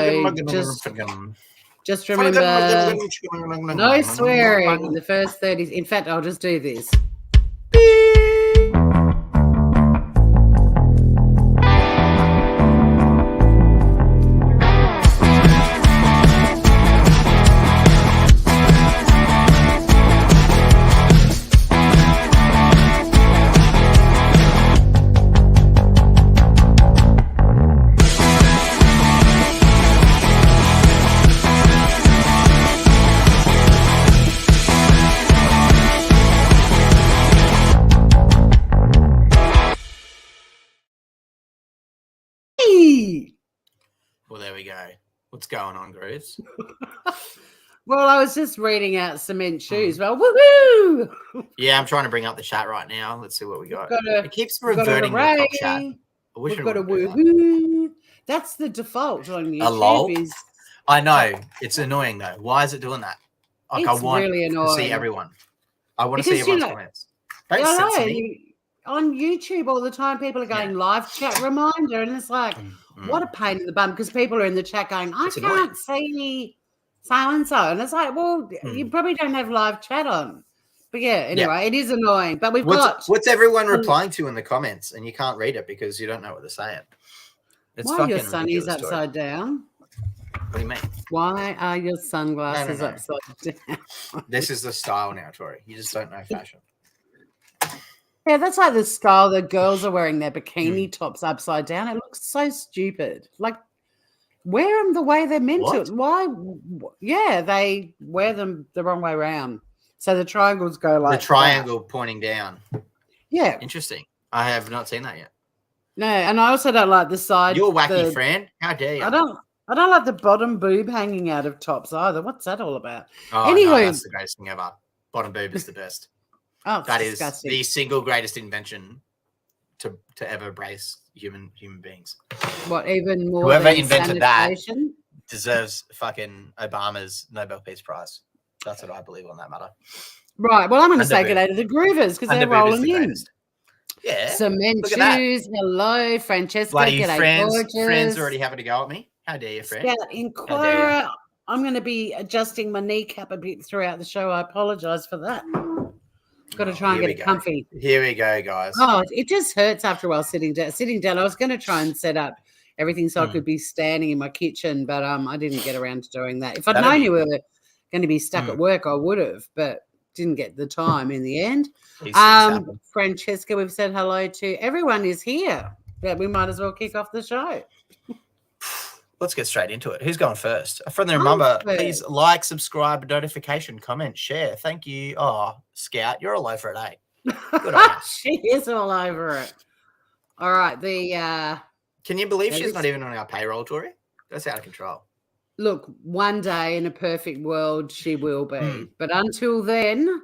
So just remember, no swearing in the first 30. In fact, I'll just do this. Well, there we go. What's going on, Grooves? Well, I was just reading out cement shoes. Well, woohoo! Yeah, I'm trying to bring up the chat right now. Let's see what we got. It keeps reverting to the top chat. I wish we've got a woohoo. That's the default on YouTube. A lol? I know. It's annoying, though. Why is it doing that? Like, I want really to see everyone. I want to see everyone's comments. Don't censor me. On YouTube all the time, people are going live chat reminder, and it's like, what a pain in the bum, because people are in the chat going, I can't see so-and-so. And it's like, well, you probably don't have live chat on. But yeah, anyway, it is annoying. But what's everyone replying to in the comments, and you can't read it because you don't know what they're saying. It's why are your sunnies upside down? What do you mean? Why are your sunglasses upside down? This is the style now, Tori. You just don't know fashion. Yeah, that's like the style the girls are wearing their bikini tops upside down. It looks so stupid. Like, wear them the way they're meant to. Why? Yeah, they wear them the wrong way around. So the triangles go like the triangle pointing down. Yeah. Interesting. I have not seen that yet. No, and I also don't like the side. You're wacky, friend. How dare you? I don't like the bottom boob hanging out of tops either. What's that all about? Oh, anyway, no, that's the greatest thing ever. Bottom boob is the best. Oh, that disgusting. Is the single greatest invention to ever embrace human beings. What, even more? Whoever invented that deserves fucking Obama's Nobel Peace Prize. That's what I believe on that matter. Right. Well, I'm going to say good day to the Groovers because they're rolling in. Yeah. Cement shoes. Hello, Francesca. Bloody friends already having to go at me. How dare you, friend? Scout Inquirer. I'm going to be adjusting my kneecap a bit throughout the show. I apologize for that. Got to try and get it comfy. Here we go, guys. Oh, it just hurts after a while sitting down. I was going to try and set up everything so I could be standing in my kitchen, but I didn't get around to doing that. If I'd known you were going to be stuck at work, I would have, but didn't get the time in the end. Francesca, we've said hello to. Everyone is here. But we might as well kick off the show. Let's get straight into it. Who's going first? A friendly reminder, please like, subscribe, notification, comment, share. Thank you. Oh, Scout, you're all over it, eh? Good on you. She is all over it. All right. Can you believe she's not even on our payroll, Tori? That's out of control. Look, one day in a perfect world, she will be. But until then,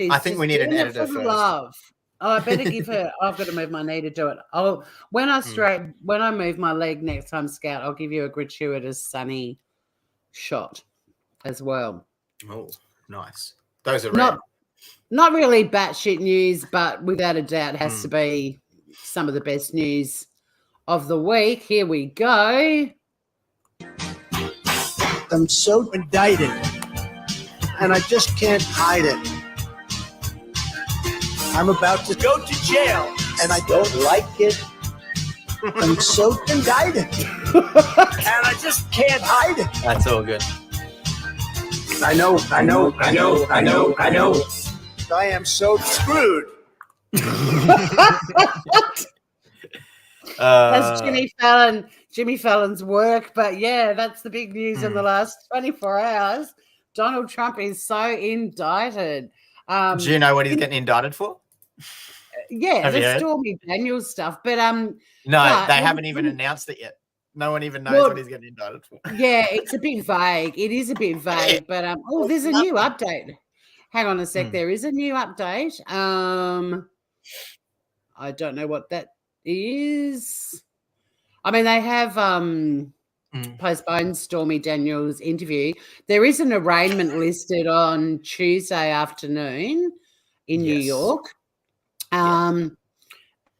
I think we need an editor first. Love. Oh, I better give her. I've got to move my knee to do it. When I move my leg next time, Scout, I'll give you a gratuitous sunny shot as well. Oh, nice. Those are not really batshit news, but without a doubt, has to be some of the best news of the week. Here we go. I'm so indicted, and I just can't hide it. I'm about to go to jail, and I don't like it. I'm so indicted, and I just can't hide it. That's all good. I know. I am so screwed. That's Jimmy Fallon's work, but yeah, that's the big news in the last 24 hours. Donald Trump is so indicted. Do you know what he's getting indicted for? Yeah, the Stormy Daniels stuff. But no, they haven't even announced it yet. No one even knows what he's getting indicted for. Yeah, it's a bit vague. It is a bit vague, but there's a new update. Hang on a sec. There is a new update. I don't know what that is. I mean, they have postponed Stormy Daniels' interview. There is an arraignment listed on Tuesday afternoon in New York. And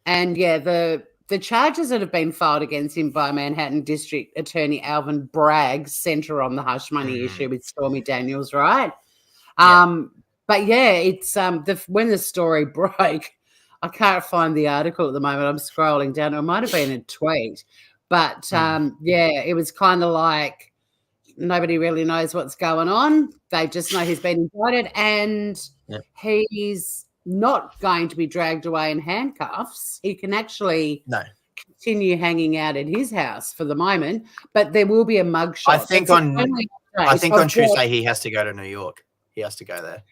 the the charges that have been filed against him by Manhattan District Attorney Alvin Bragg center on the hush money issue with Stormy Daniels, right? But yeah, it's when the story broke, I can't find the article at the moment. I'm scrolling down. It might have been a tweet, but it was kind of like nobody really knows what's going on. They just know he's been indicted, and he's not going to be dragged away in handcuffs. He can actually continue hanging out at his house for the moment, but there will be a mugshot. I think on Tuesday he has to go to New York. He has to go there.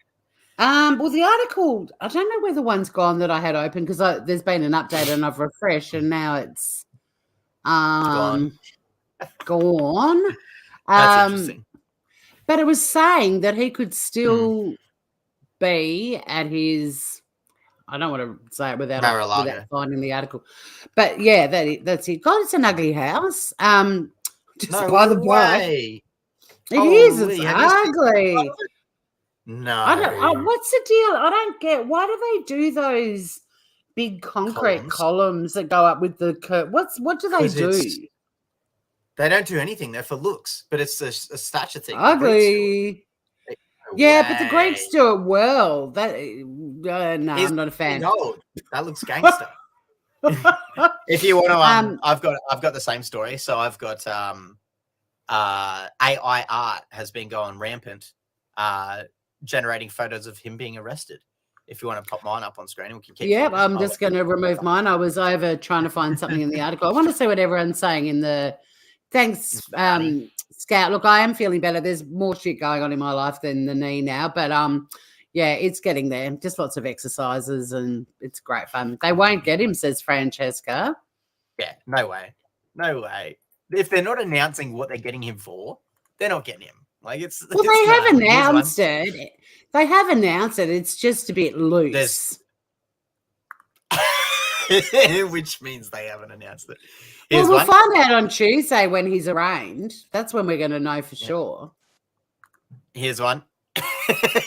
Well, the article, I don't know where the one's gone that I had open because there's been an update and I've refreshed and now it's gone. That's interesting. But it was saying that he could still be at his, I don't want to say it without finding the article. But yeah, that's it. God, it's an ugly house. Just by the way. It is. It's ugly. No. What's the deal? I don't get. Why do they do those big concrete columns that go up with the curb? What do they do? They don't do anything. They're for looks, but it's a stature thing. Ugly. Yeah, but the Greeks do it well. That no, I'm not a fan. Old. That looks gangster. If you want to, I've got the same story. So I've got AI art has been going rampant. Generating photos of him being arrested. If you want to pop mine up on screen, we can keep. Yeah, I'm just going to remove mine. I was over trying to find something in the article. I want to see what everyone's saying in the. Thanks, Scout. Look, I am feeling better. There's more shit going on in my life than the knee now, but yeah, it's getting there. Just lots of exercises, and it's great fun. They won't get him, says Francesca. Yeah, no way. If they're not announcing what they're getting him for, they're not getting him. Like they have announced it. They have announced it. It's just a bit loose. Which means they haven't announced it. We'll find out on Tuesday when he's arraigned. That's when we're going to know for sure. Here's one.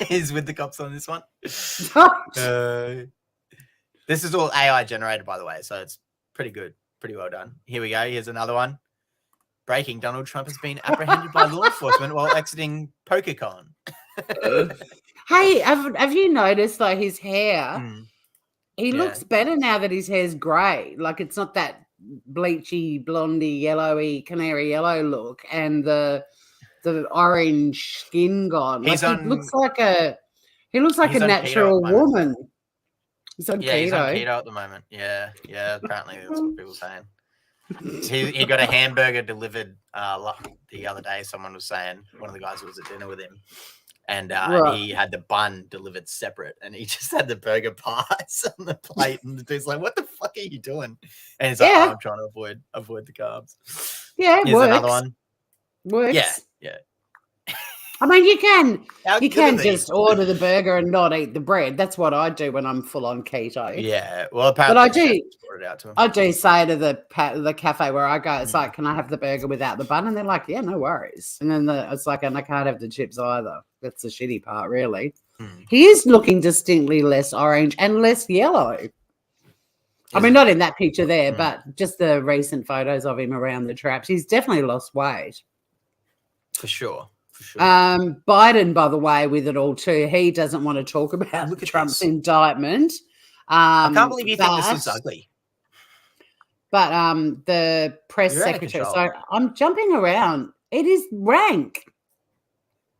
He's with the cops on this one. This is all AI generated, by the way, so it's pretty good. Pretty well done. Here we go. Here's another one. Breaking, Donald Trump has been apprehended by law enforcement while exiting PokerCon. Hey, have you noticed like his hair? He looks better now that his hair's grey. Like it's not that bleachy, blondie, yellowy, canary yellow look, and the orange skin gone. Like, he looks like a natural woman. He's on keto. He's on keto at the moment. Yeah. Apparently that's what people are saying. He got a hamburger delivered the other day. Someone was saying, one of the guys who was at dinner with him, and he had the bun delivered separate, and he just had the burger pies on the plate. And the dude's like, "What the fuck are you doing?" And he's like, "I'm trying to avoid the carbs." Yeah, it Here's works. another one. Works. Yeah. I mean, you can just order the burger and not eat the bread. That's what I do when I'm full on keto. Yeah, well, apparently, I do say to the cafe where I go, it's like, "Can I have the burger without the bun?" And they're like, "Yeah, no worries." And then it's like, "And I can't have the chips either." That's the shitty part, really. He is looking distinctly less orange and less yellow. I mean, not in that picture there, but just the recent photos of him around the traps. He's definitely lost weight. For sure. Biden, by the way, with it all too, he doesn't want to talk about Trump's indictment. I can't believe you think this is ugly. But the press secretary, so I'm jumping around. It is rank.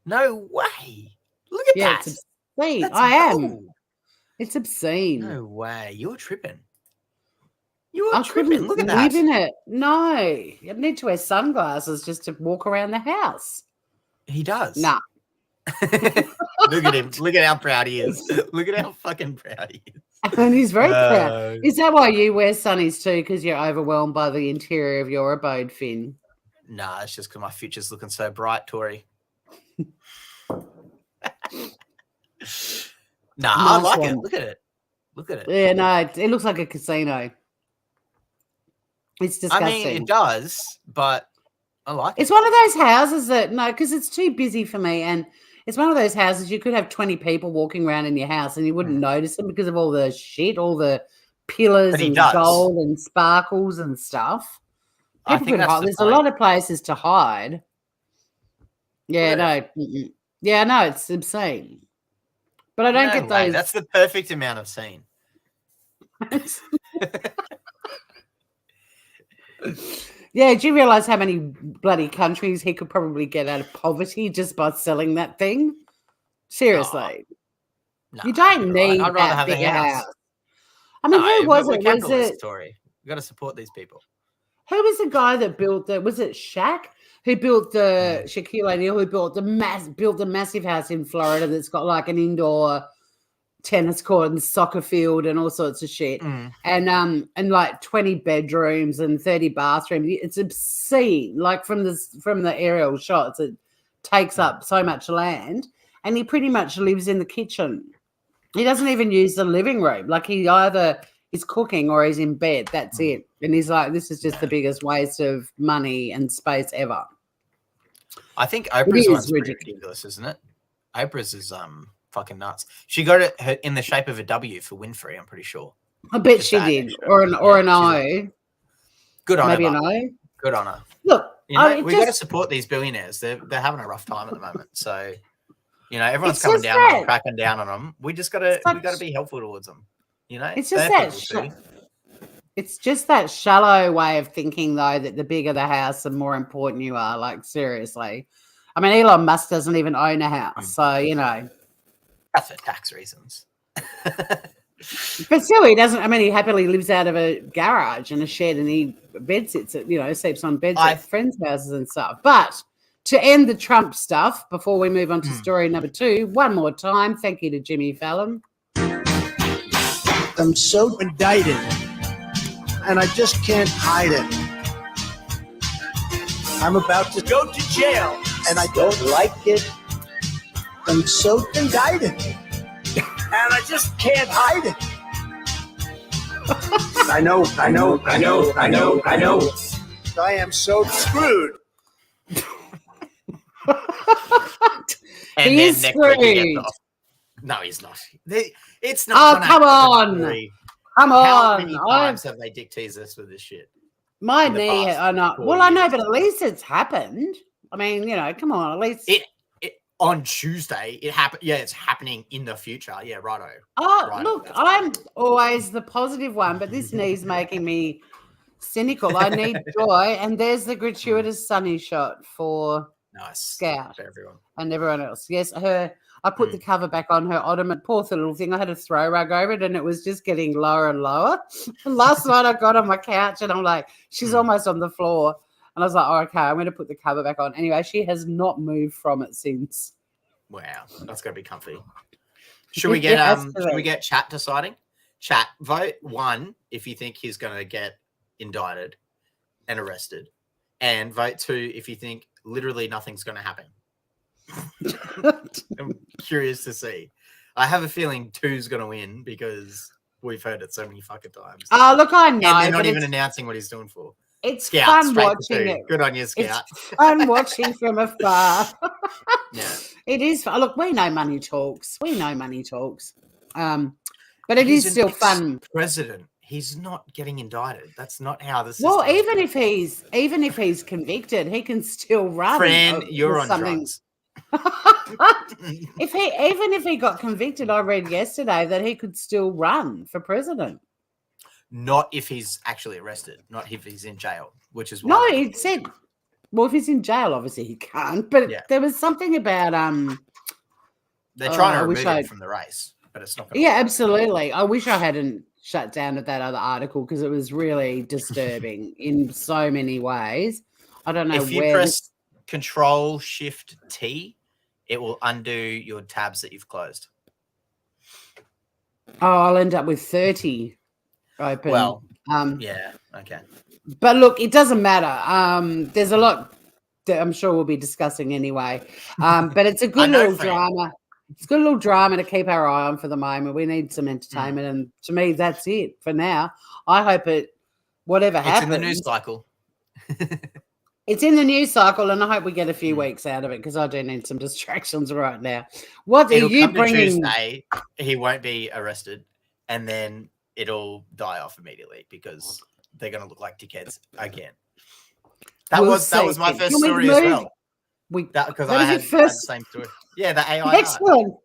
No way. Look at that. It's obscene. I am. It's obscene. No way. You're tripping. Look at that. Live in it. No. You need to wear sunglasses just to walk around the house. He does. Nah. Look at him. Look at how proud he is. Look at how fucking proud he is. And he's very proud. Is that why you wear sunnies too? Because you're overwhelmed by the interior of your abode, Finn? Nah, it's just because my future's looking so bright, Tori. I like it. Look at it. Yeah, no, it looks like a casino. It's disgusting. I mean, it does, but I like it. It's one of those houses that, because it's too busy for me. And it's one of those houses you could have 20 people walking around in your house and you wouldn't notice them because of all the shit, all the pillars he and does. gold and sparkles and stuff. I People think could that's hide. the There's point. a lot of places to hide. Yeah, Really? no. Yeah, no, it's obscene. But I don't No get way. those. That's the perfect amount of scene. Yeah, do you realise how many bloody countries he could probably get out of poverty just by selling that thing? Seriously. No, You don't need I'd rather that have the big a house. house. I mean, who was we're it? Was capitalists, it Tori. We've got to support these people. who was the guy that built the? Was it Shaq who built the Shaquille O'Neal who built the massive house in Florida that's got like an indoor tennis court and soccer field and all sorts of shit, and like 20 bedrooms and 30 bathrooms. It's obscene. Like from the aerial shots, it takes up so much land, and he pretty much lives in the kitchen. He doesn't even use the living room. Like he either is cooking or he's in bed. That's it. And he's like, this is just the biggest waste of money and space ever. I think Oprah's one's ridiculous, isn't it? Oprah's is fucking nuts. She got it in the shape of a W for Winfrey, I'm pretty sure. I bet she did. Extra. Or an O. Good on her. Maybe an O. Good on her. Look, we got to support these billionaires. They're having a rough time at the moment. So, everyone's coming down on them, cracking down on them. We just gotta be helpful towards them. It's just that shallow way of thinking, though, that the bigger the house, the more important you are. Like, seriously. I mean, Elon Musk doesn't even own a house. So, That's for tax reasons. But still, he doesn't. I mean, he happily lives out of a garage and a shed, and he bed sits at, sleeps on beds at friends' houses and stuff. But to end the Trump stuff, before we move on to story number 2, one more time, thank you to Jimmy Fallon. I'm so indicted, and I just can't hide it. I'm about to go to jail, and I don't like it. I'm so indicted, and I just can't hide it. I know. I am so screwed. And he is screwed. No, he's not. It's not. Oh, come on. Come on. How many times have they dick teased us with this shit? My knee, I know. Well, I know, but at least it's happened. I mean, come on, at least. On Tuesday, it happened. Yeah, it's happening in the future. Yeah, righto. Oh, righto, look, I'm always the positive one, but this knee's making me cynical. I need joy, and there's the gratuitous sunny shot for Scout for everyone and everyone else. Yes, I put the cover back on her ottoman. Poor little thing. I had a throw rug over it, and it was just getting lower and lower. And last night I got on my couch, and I'm like, she's almost on the floor. And I was like, oh, okay, I'm going to put the cover back on. Anyway, she has not moved from it since. Wow, that's going to be comfy. Should we get chat deciding? Chat, vote 1 if you think he's going to get indicted and arrested. And vote 2 if you think literally nothing's going to happen. I'm curious to see. I have a feeling 2's going to win because we've heard it so many fucking times. Oh, look, I know. And they're not even announcing what he's doing for. It's fun watching it. Good on you, Scout. It's fun watching from afar. Yeah. It is. Look, we know money talks. But it is still fun. President. He's not getting indicted. That's not how this is. Well, even if he's convicted, he can still run. Fran, you're on drugs. Even if he got convicted, I read yesterday that he could still run for president. Not if he's actually arrested. Not if he's in jail, which is why. No, he said. Well, if he's in jail, obviously he can't. But there was something about they're trying to remove him from the race, but it's not. Yeah, absolutely. I wish I hadn't shut down at that other article because it was really disturbing in so many ways. I don't know if you press Control-Shift-T, it will undo your tabs that you've closed. Oh, I'll end up with 30 open. Well, yeah, okay. But look, it doesn't matter. There's a lot that I'm sure we'll be discussing anyway. But it's a good little drama. It's a good little drama to keep our eye on for the moment. We need some entertainment, and to me, that's it for now. I hope whatever happens. It's in the news cycle. It's in the news cycle, and I hope we get a few weeks out of it because I do need some distractions right now. What are you bringing? Tuesday, he won't be arrested, and then it'll die off immediately because they're going to look like dickheads again. That was my first story as well. Because I had the same story. Yeah, the AI. Excellent. So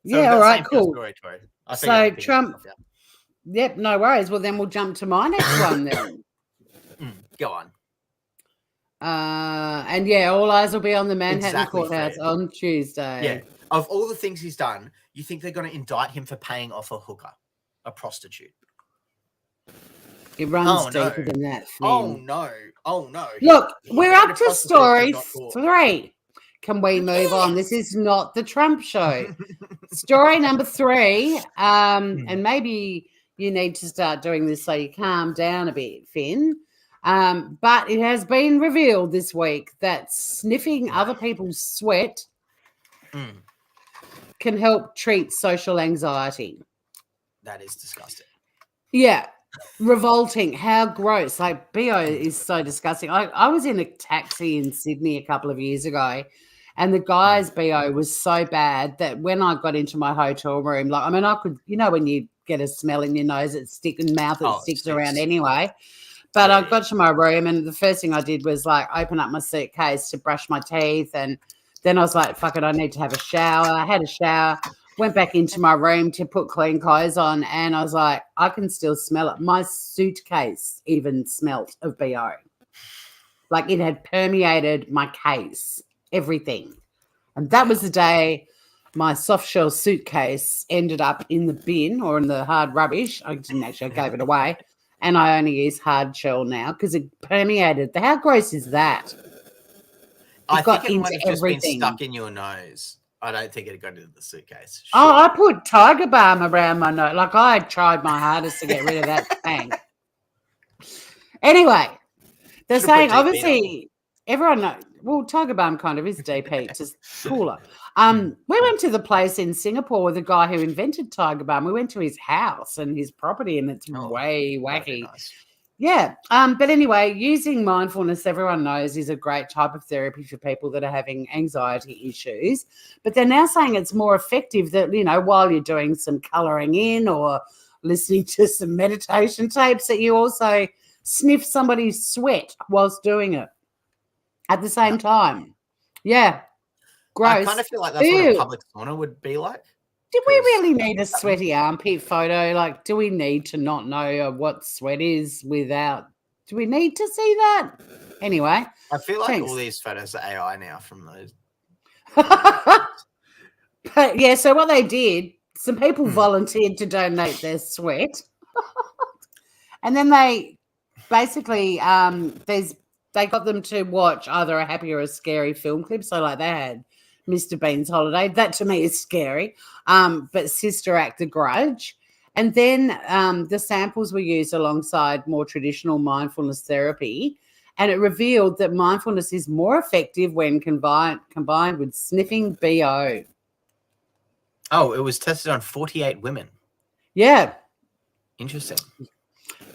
yeah, all right, cool. Story, Tori. So Trump. Yep, no worries. Well, then we'll jump to my next one then. Go on. And yeah, all eyes will be on the Manhattan courthouse on Tuesday. Yeah. Of all the things he's done, you think they're going to indict him for paying off a hooker, a prostitute? It runs deeper than that. Oh no. Look, we're up to story 3. Can we move on? This is not the Trump show. Story number 3, and maybe you need to start doing this so you calm down a bit, Finn. But it has been revealed this week that sniffing other people's sweat can help treat social anxiety. That is disgusting. Yeah. Revolting. How gross. Like, BO is so disgusting. I was in a taxi in Sydney a couple of years ago, and the guy's BO was so bad that when I got into my hotel room, like, I mean, I could, when you get a smell in your nose, it sticks around anyway. But I got to my room, and the first thing I did was, like, open up my suitcase to brush my teeth, and then I was like, fuck it, I need to have a shower. I had a shower, went back into my room to put clean clothes on, and I was like, I can still smell it. My suitcase even smelt of BO. Like, it had permeated my case, everything. And that was the day my soft shell suitcase ended up in the bin or in the hard rubbish. I gave it away. And I only use hard shell now because it permeated. How gross is that? I think it might have just been stuck in your nose. I don't think it got into the suitcase. Sure. Oh, I put Tiger Balm around my nose. Like, I tried my hardest to get rid of that thing. Anyway, they're saying, obviously, everyone knows. Well, Tiger Balm kind of is DP, just cooler. We went to the place in Singapore with the guy who invented Tiger Balm. We went to his house and his property, and it's way wacky. Nice. Yeah. But anyway, using mindfulness, everyone knows, is a great type of therapy for people that are having anxiety issues. But they're now saying it's more effective that, while you're doing some colouring in or listening to some meditation tapes, that you also sniff somebody's sweat whilst doing it at the same time. Yeah. Gross. I kind of feel like that's what a public sauna would be like. Did we really need a sweaty armpit photo? Like, do we need to not know what sweat is without? Do we need to see that? Anyway. I feel like all these photos are AI now from those. But yeah, so what they did, some people volunteered to donate their sweat. And then they basically, they got them to watch either a happy or a scary film clip. So like they had Mr. Bean's Holiday. That to me is scary. But Sister Act, The Grudge. And then the samples were used alongside more traditional mindfulness therapy. And it revealed that mindfulness is more effective when combined with sniffing BO. Oh, it was tested on 48 women. Yeah. Interesting.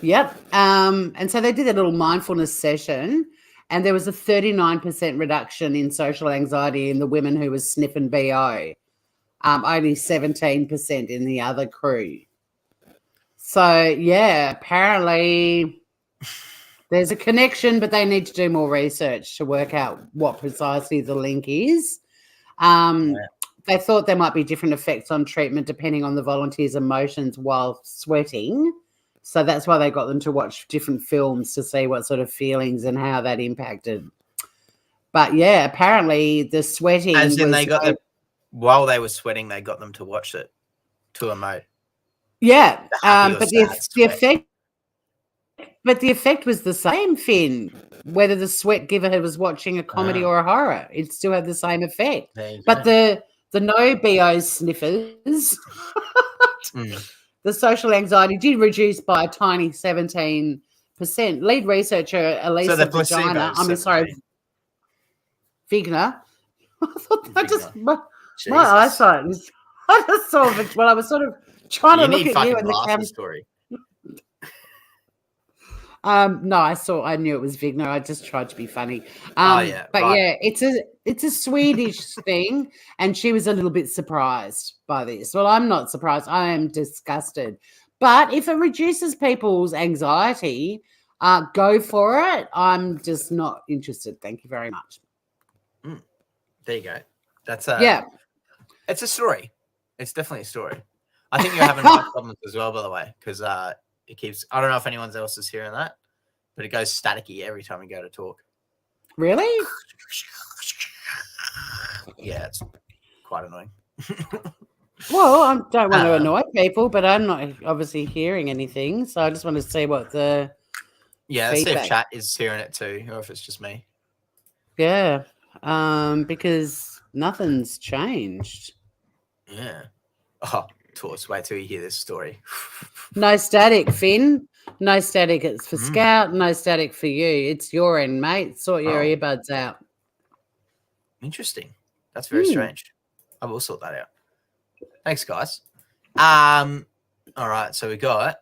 Yep. And so they did a little mindfulness session, and there was a 39% reduction in social anxiety in the women who was sniffing BO, only 17% in the other crew. So, yeah, apparently there's a connection, but they need to do more research to work out what precisely the link is. They thought there might be different effects on treatment depending on the volunteers' emotions while sweating. So that's why they got them to watch different films to see what sort of feelings and how that impacted. But yeah, apparently the sweating. As in, while they were sweating, they got them to watch it to emote. Yeah, but the effect. But the effect was the same, Finn. Whether the sweat giver was watching a comedy or a horror, it still had the same effect. But the no BO sniffers. The social anxiety did reduce by a tiny 17%. Lead researcher Elisa Vagina, Vigna. I thought that just my eyesight was. I just saw it. Well, I was sort of trying to look at you in the camera. Story. No, I knew it was Vigna. I just tried to be funny. Yeah, it's a Swedish thing, and she was a little bit surprised by this. Well, I'm not surprised. I am disgusted But if it reduces people's anxiety, go for it. I'm just not interested. Thank you very much. There you go. That's It's a story. It's definitely a story. I think you're having mic problems as well, by the way, because it keeps. I don't know if anyone else is hearing that, but it goes staticky every time you go to talk. Really? Yeah, it's quite annoying. Well, I don't want to annoy people, but I'm not obviously hearing anything, so I just want to see what the let's see if chat is hearing it too, or if it's just me. Yeah, because nothing's changed. Yeah. Oh, Torts, wait till you hear this story. No static, Finn. No static. It's for Scout. No static for you. It's your end, mate. Sort your earbuds out. Interesting. That's very strange. I will sort that out. Thanks, guys. All right. So we got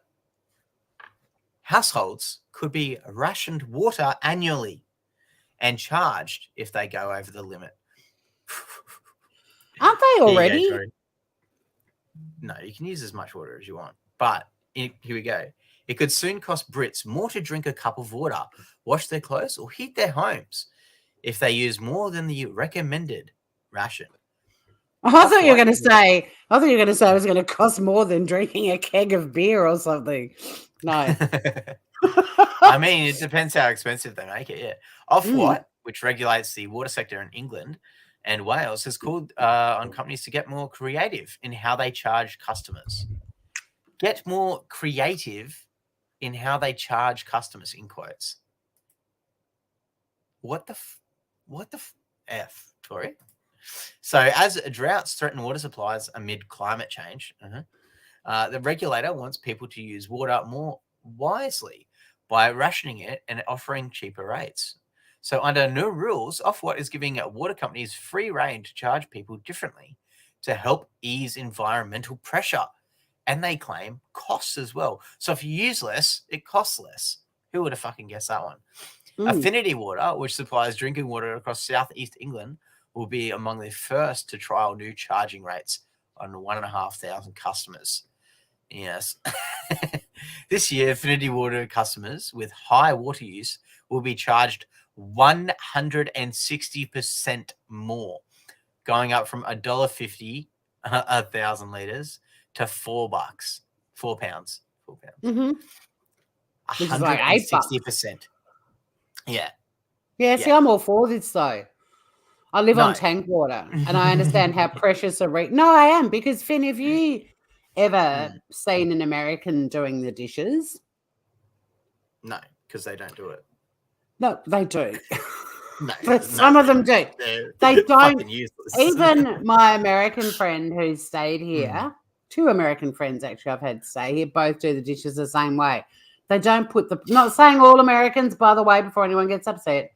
households could be rationed water annually and charged if they go over the limit. Aren't they already? No, you can use as much water as you want. But here we go. It could soon cost Brits more to drink a cup of water, wash their clothes, or heat their homes if they use more than the recommended ration. I thought you were going to say it was going to cost more than drinking a keg of beer or something. No. I mean, it depends how expensive they make it, yeah. Ofwat, which regulates the water sector in England and Wales, has called on companies to get more creative in how they charge customers. Get more creative in how they charge customers, in quotes. What the F, Tori? So as droughts threaten water supplies amid climate change, the regulator wants people to use water more wisely by rationing it and offering cheaper rates. So under new rules, Ofwat is giving water companies free rein to charge people differently to help ease environmental pressure. And they claim costs as well. So if you use less, it costs less. Who would have fucking guessed that one? Affinity Water, which supplies drinking water across southeast England, will be among the first to trial new charging rates on 1,500 customers. Yes. This year, Affinity Water customers with high water use will be charged 160% more, going up from $1.50 1,000 litres to $4. £4. Mm-hmm. Which is like $8. Yeah. Yeah, see, I'm all for this though. I live on tank water and I understand how precious No, I am, because Finn, have you ever seen an American doing the dishes? No, because they don't do it. No, they do. No, but some of them do. They don't. Even my American friend who stayed here, 2 American friends actually I've had stay here, both do the dishes the same way. They don't put not saying all Americans, by the way, before anyone gets upset,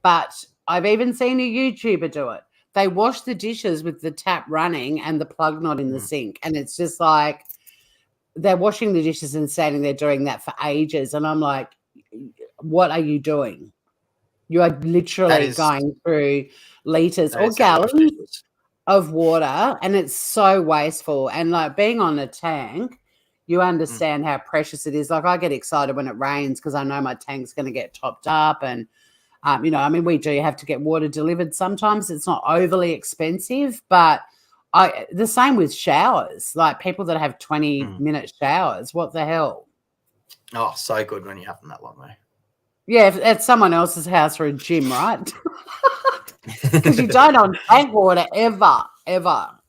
but I've even seen a YouTuber do it. They wash the dishes with the tap running and the plug not in the sink. And it's just like they're washing the dishes and standing there doing that for ages. And I'm like, what are you You are literally going through liters or gallons of water, and it's so wasteful. And like being on a tank, you understand how precious it is. Like I get excited when it rains because I know my tank's going to get topped up. And, we do have to get water delivered sometimes. It's not overly expensive, but the same with showers. Like people that have 20-minute showers, what the hell? Oh, so good when you have them that long, though. Yeah, at someone else's house or a gym, right? Because you don't on tank water ever.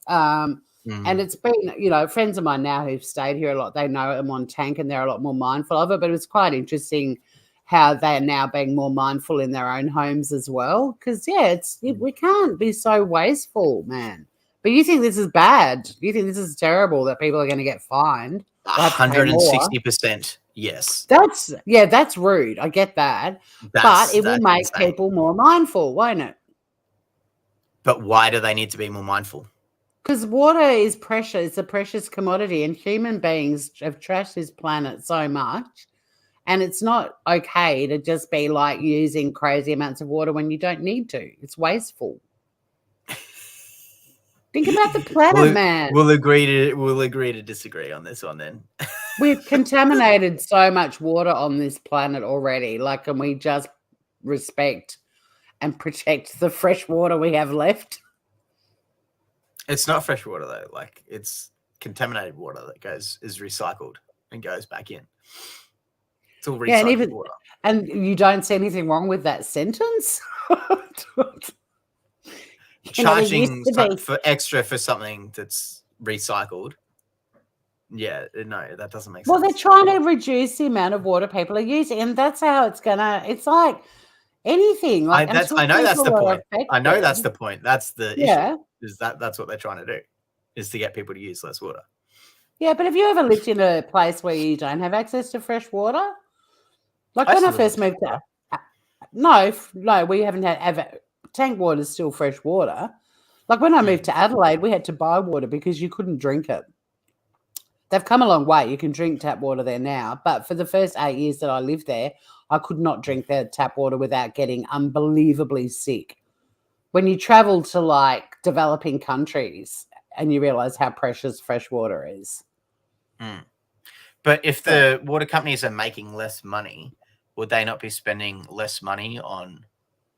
And it's been, friends of mine now who've stayed here a lot, they know I'm on tank and they're a lot more mindful of it. But it was quite interesting how they're now being more mindful in their own homes as well. Because, we can't be so wasteful, man. But you think this is bad. You think this is terrible that people are going to get fined. 160%. Yes. That's rude. I get that. But it will make people more mindful, won't it? But why do they need to be more mindful? Because water is precious. It's a precious commodity, and human beings have trashed this planet so much. And it's not okay to just be like using crazy amounts of water when you don't need to. It's wasteful. Think about the planet, man. We'll agree to disagree on this one then. We've contaminated so much water on this planet already. Like, can we just respect and protect the fresh water we have left? It's not fresh water though. Like, it's contaminated water that is recycled and goes back in. It's all recycled water. And you don't see anything wrong with that sentence? Charging for extra for something that's recycled. Yeah, no, that doesn't make sense. Well, they're trying to reduce the amount of water people are using, and that's how it's it's like anything. Like, I know that's the point. I know that's the point. That's the issue. Is that's what they're trying to do, is to get people to use less water. Yeah, but have you ever lived in a place where you don't have access to fresh water? Like when I first moved there. No, we haven't had tank water is still fresh water. Like when I moved to Adelaide, we had to buy water because you couldn't drink it. They've come a long way. You can drink tap water there now. But for the first 8 years that I lived there, I could not drink their tap water without getting unbelievably sick. When you travel to like developing countries and you realize how precious fresh water is. But if the water companies are making less money, would they not be spending less money on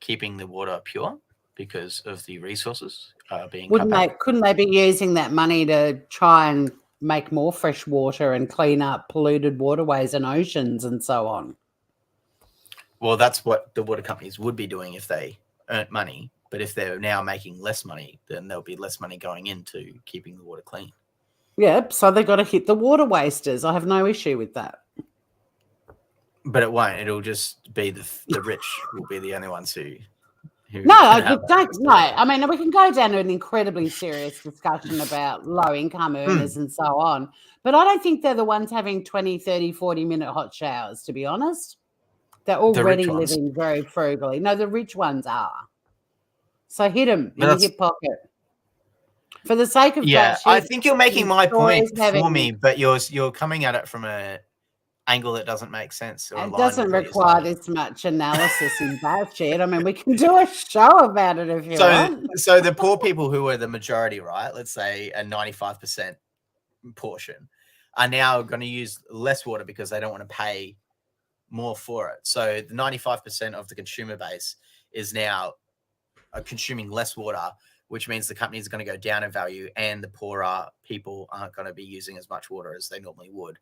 keeping the water pure because of the resources being couldn't they be using that money to try and make more fresh water and clean up polluted waterways and oceans and so on? Well, that's what the water companies would be doing if they earned money. But if they're now making less money, then there'll be less money going into keeping the water clean. Yep, so they've got to hit the water wasters. I have no issue with that. But it won't. It'll just be the rich will be the only ones who No, I mean, we can go down to an incredibly serious discussion about low-income earners and so on, but I don't think they're the ones having 20, 30, 40-minute hot showers, to be honest. They're already living very frugally. No, the rich ones are. So hit them in the hip pocket. For the sake of Batsh, I think you're making my point for me, but you're coming at it from a angle that doesn't make sense. It doesn't require this much analysis in Batsh. I mean, we can do a show about it if you want. So the poor people who are the majority, right? Let's say a 95% portion are now going to use less water because they don't want to pay more for it. So the 95% of the consumer base is now consuming less water, which means the companies are going to go down in value and the poorer people aren't going to be using as much water as they normally would.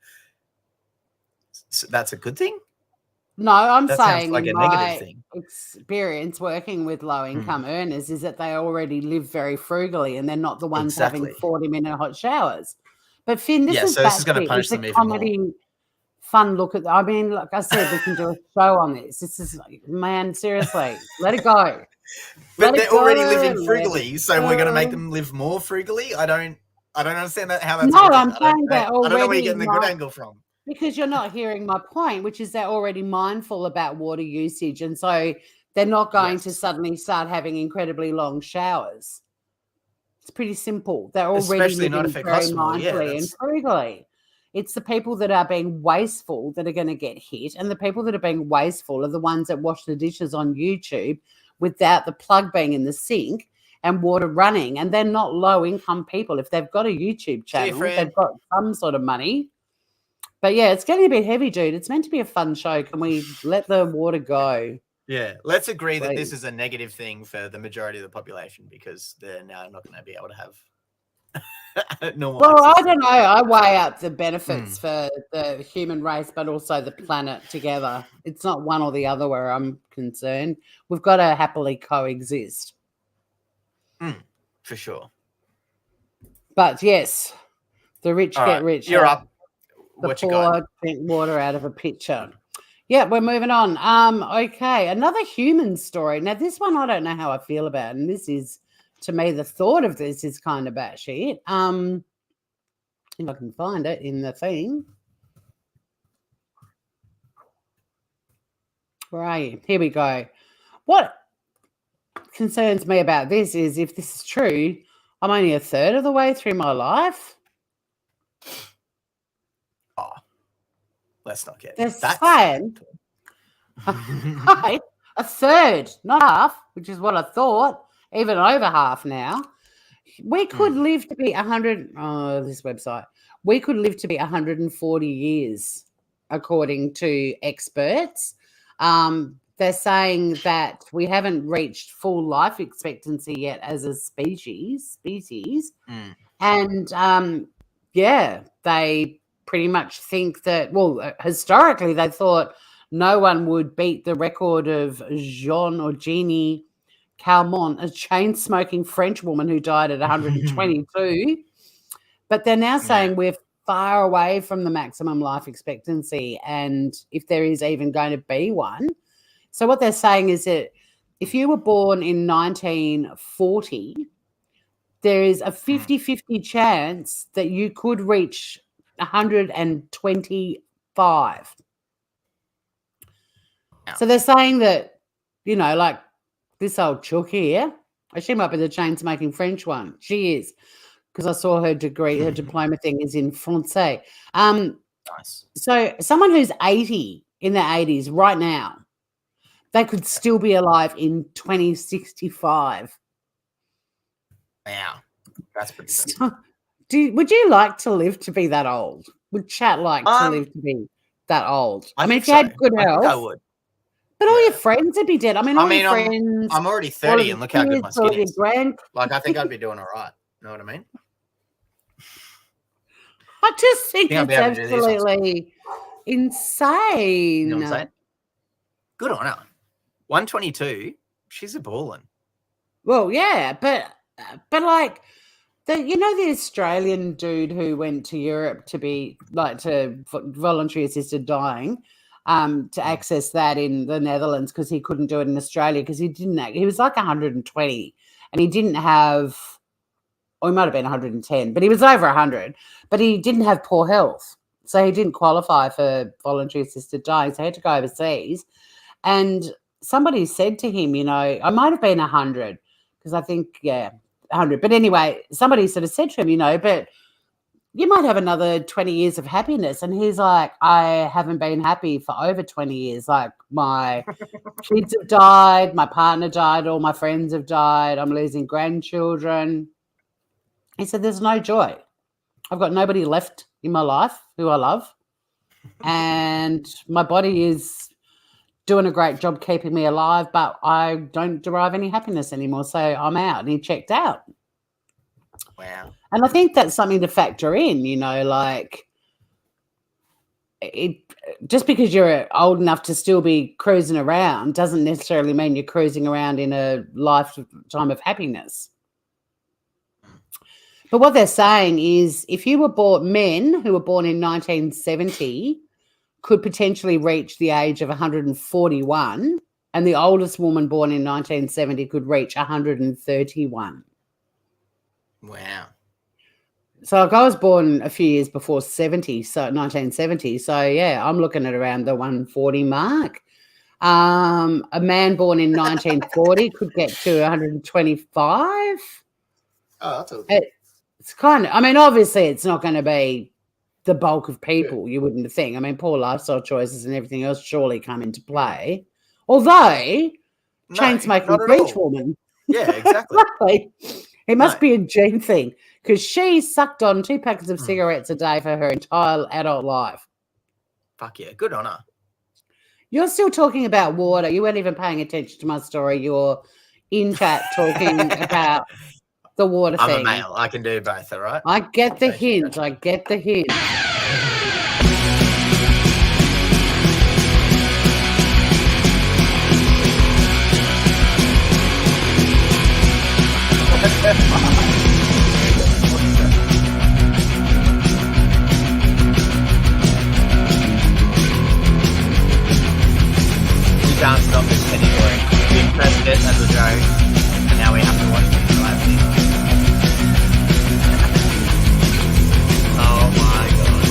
So that's a good thing? No, I'm saying like a negative thing. Experience working with low-income earners is that they already live very frugally and they're not the ones having 40-minute hot showers. But Finn, this is going to punish them even more. Fun look at. I mean, like I said, we can do a show on this. This is, man, seriously, let it go. But they're already living frugally, so we're going to make them live more frugally. I don't understand how that's. No, I'm saying that already. I don't know where you're getting the good angle from. Because you're not hearing my point, which is they're already mindful about water usage, and so they're not going to suddenly start having incredibly long showers. It's pretty simple. They're already living very mindfully and frugally. It's the people that are being wasteful that are going to get hit, and the people that are being wasteful are the ones that wash the dishes on YouTube without the plug being in the sink and water running, and they're not low-income people. If they've got a YouTube channel, they've got some sort of money. But, yeah, it's getting a bit heavy, dude. It's meant to be a fun show. Can we let the water go? Yeah, let's agree that this is a negative thing for the majority of the population because they're now not going to be able to have normal access. I don't know. I weigh up the benefits for the human race, but also the planet together. It's not one or the other where I'm concerned. We've got to happily coexist. For sure. But, yes, the rich get richer. You're up. The poor drink water out of a pitcher. Yeah, we're moving on. Okay, another human story. Now, this one I don't know how I feel about, and this is, to me, the thought of this is kind of batshit. If I can find it in the thing. Where are you? Here we go. What concerns me about this is if this is true, I'm only a third of the way through my life. Oh, let's not get that. A third, not half, which is what I thought, even over half now. We could live to be 100. Oh, this website. We could live to be 140 years, according to experts. They're saying that we haven't reached full life expectancy yet as a species. And they pretty much think that, well, historically they thought no one would beat the record of Jeannie Calment, a chain-smoking French woman who died at 122. But they're now saying we're far away from the maximum life expectancy, and if there is even going to be one. So what they're saying is that if you were born in 1940, there is a 50-50 chance that you could reach 125. Yeah. So they're saying that, like this old chook here, she might be the chain-smoking French one. She is, because I saw her degree, her diploma thing is in Francais. Nice. So someone who's 80 in their 80s right now, they could still be alive in 2065. Wow, that's pretty good. So, would you like to live to be that old? Would chat like to live to be that old? I mean, if you had good health, I would. But all your friends would be dead. I mean, your friends. I'm already 30, and look how good my skin is. Like, I think I'd be doing all right. You know what I mean? I just think it's absolutely insane. You know what I'm saying? Good on her. 122. She's a ballin'. Well, yeah, but like the Australian dude who went to Europe to be to voluntary assisted dying, to access that in the Netherlands because he couldn't do it in Australia because he was like 120 and he didn't have, or he might have been 110, but he was over 100, but he didn't have poor health. So he didn't qualify for voluntary assisted dying. So he had to go overseas. And somebody said to him, I might have been 100 because I think, 100. But anyway, somebody sort of said to him, but you might have another 20 years of happiness. And he's like, I haven't been happy for over 20 years. Like my kids have died, my partner died, all my friends have died. I'm losing grandchildren. He said, there's no joy. I've got nobody left in my life who I love. And my body is doing a great job keeping me alive, but I don't derive any happiness anymore. So I'm out. And he checked out. Wow. And I think that's something to factor in, just because you're old enough to still be cruising around doesn't necessarily mean you're cruising around in a lifetime of happiness. But what they're saying is if you were born, men who were born in 1970 could potentially reach the age of 141, and the oldest woman born in 1970 could reach 131. Wow. So I was born a few years before 70, so 1970. So, yeah, I'm looking at around the 140 mark. A man born in 1940 could get to 125. Oh, that's okay. It's kind of, obviously it's not going to be the bulk of people, you wouldn't think. Poor lifestyle choices and everything else surely come into play. Although, chain-smoking French woman. Yeah, exactly. It must be a gene thing because she sucked on 2 packets of cigarettes a day for her entire adult life. Fuck yeah, good on her. You're still talking about water. You weren't even paying attention to my story. You're in chat talking about the water thing. I'm a male. I can do both, all right? I get the hint. I get the hint. We can't stop this anymore. We pressed it as a joke, and now we have to watch it live. Oh my god.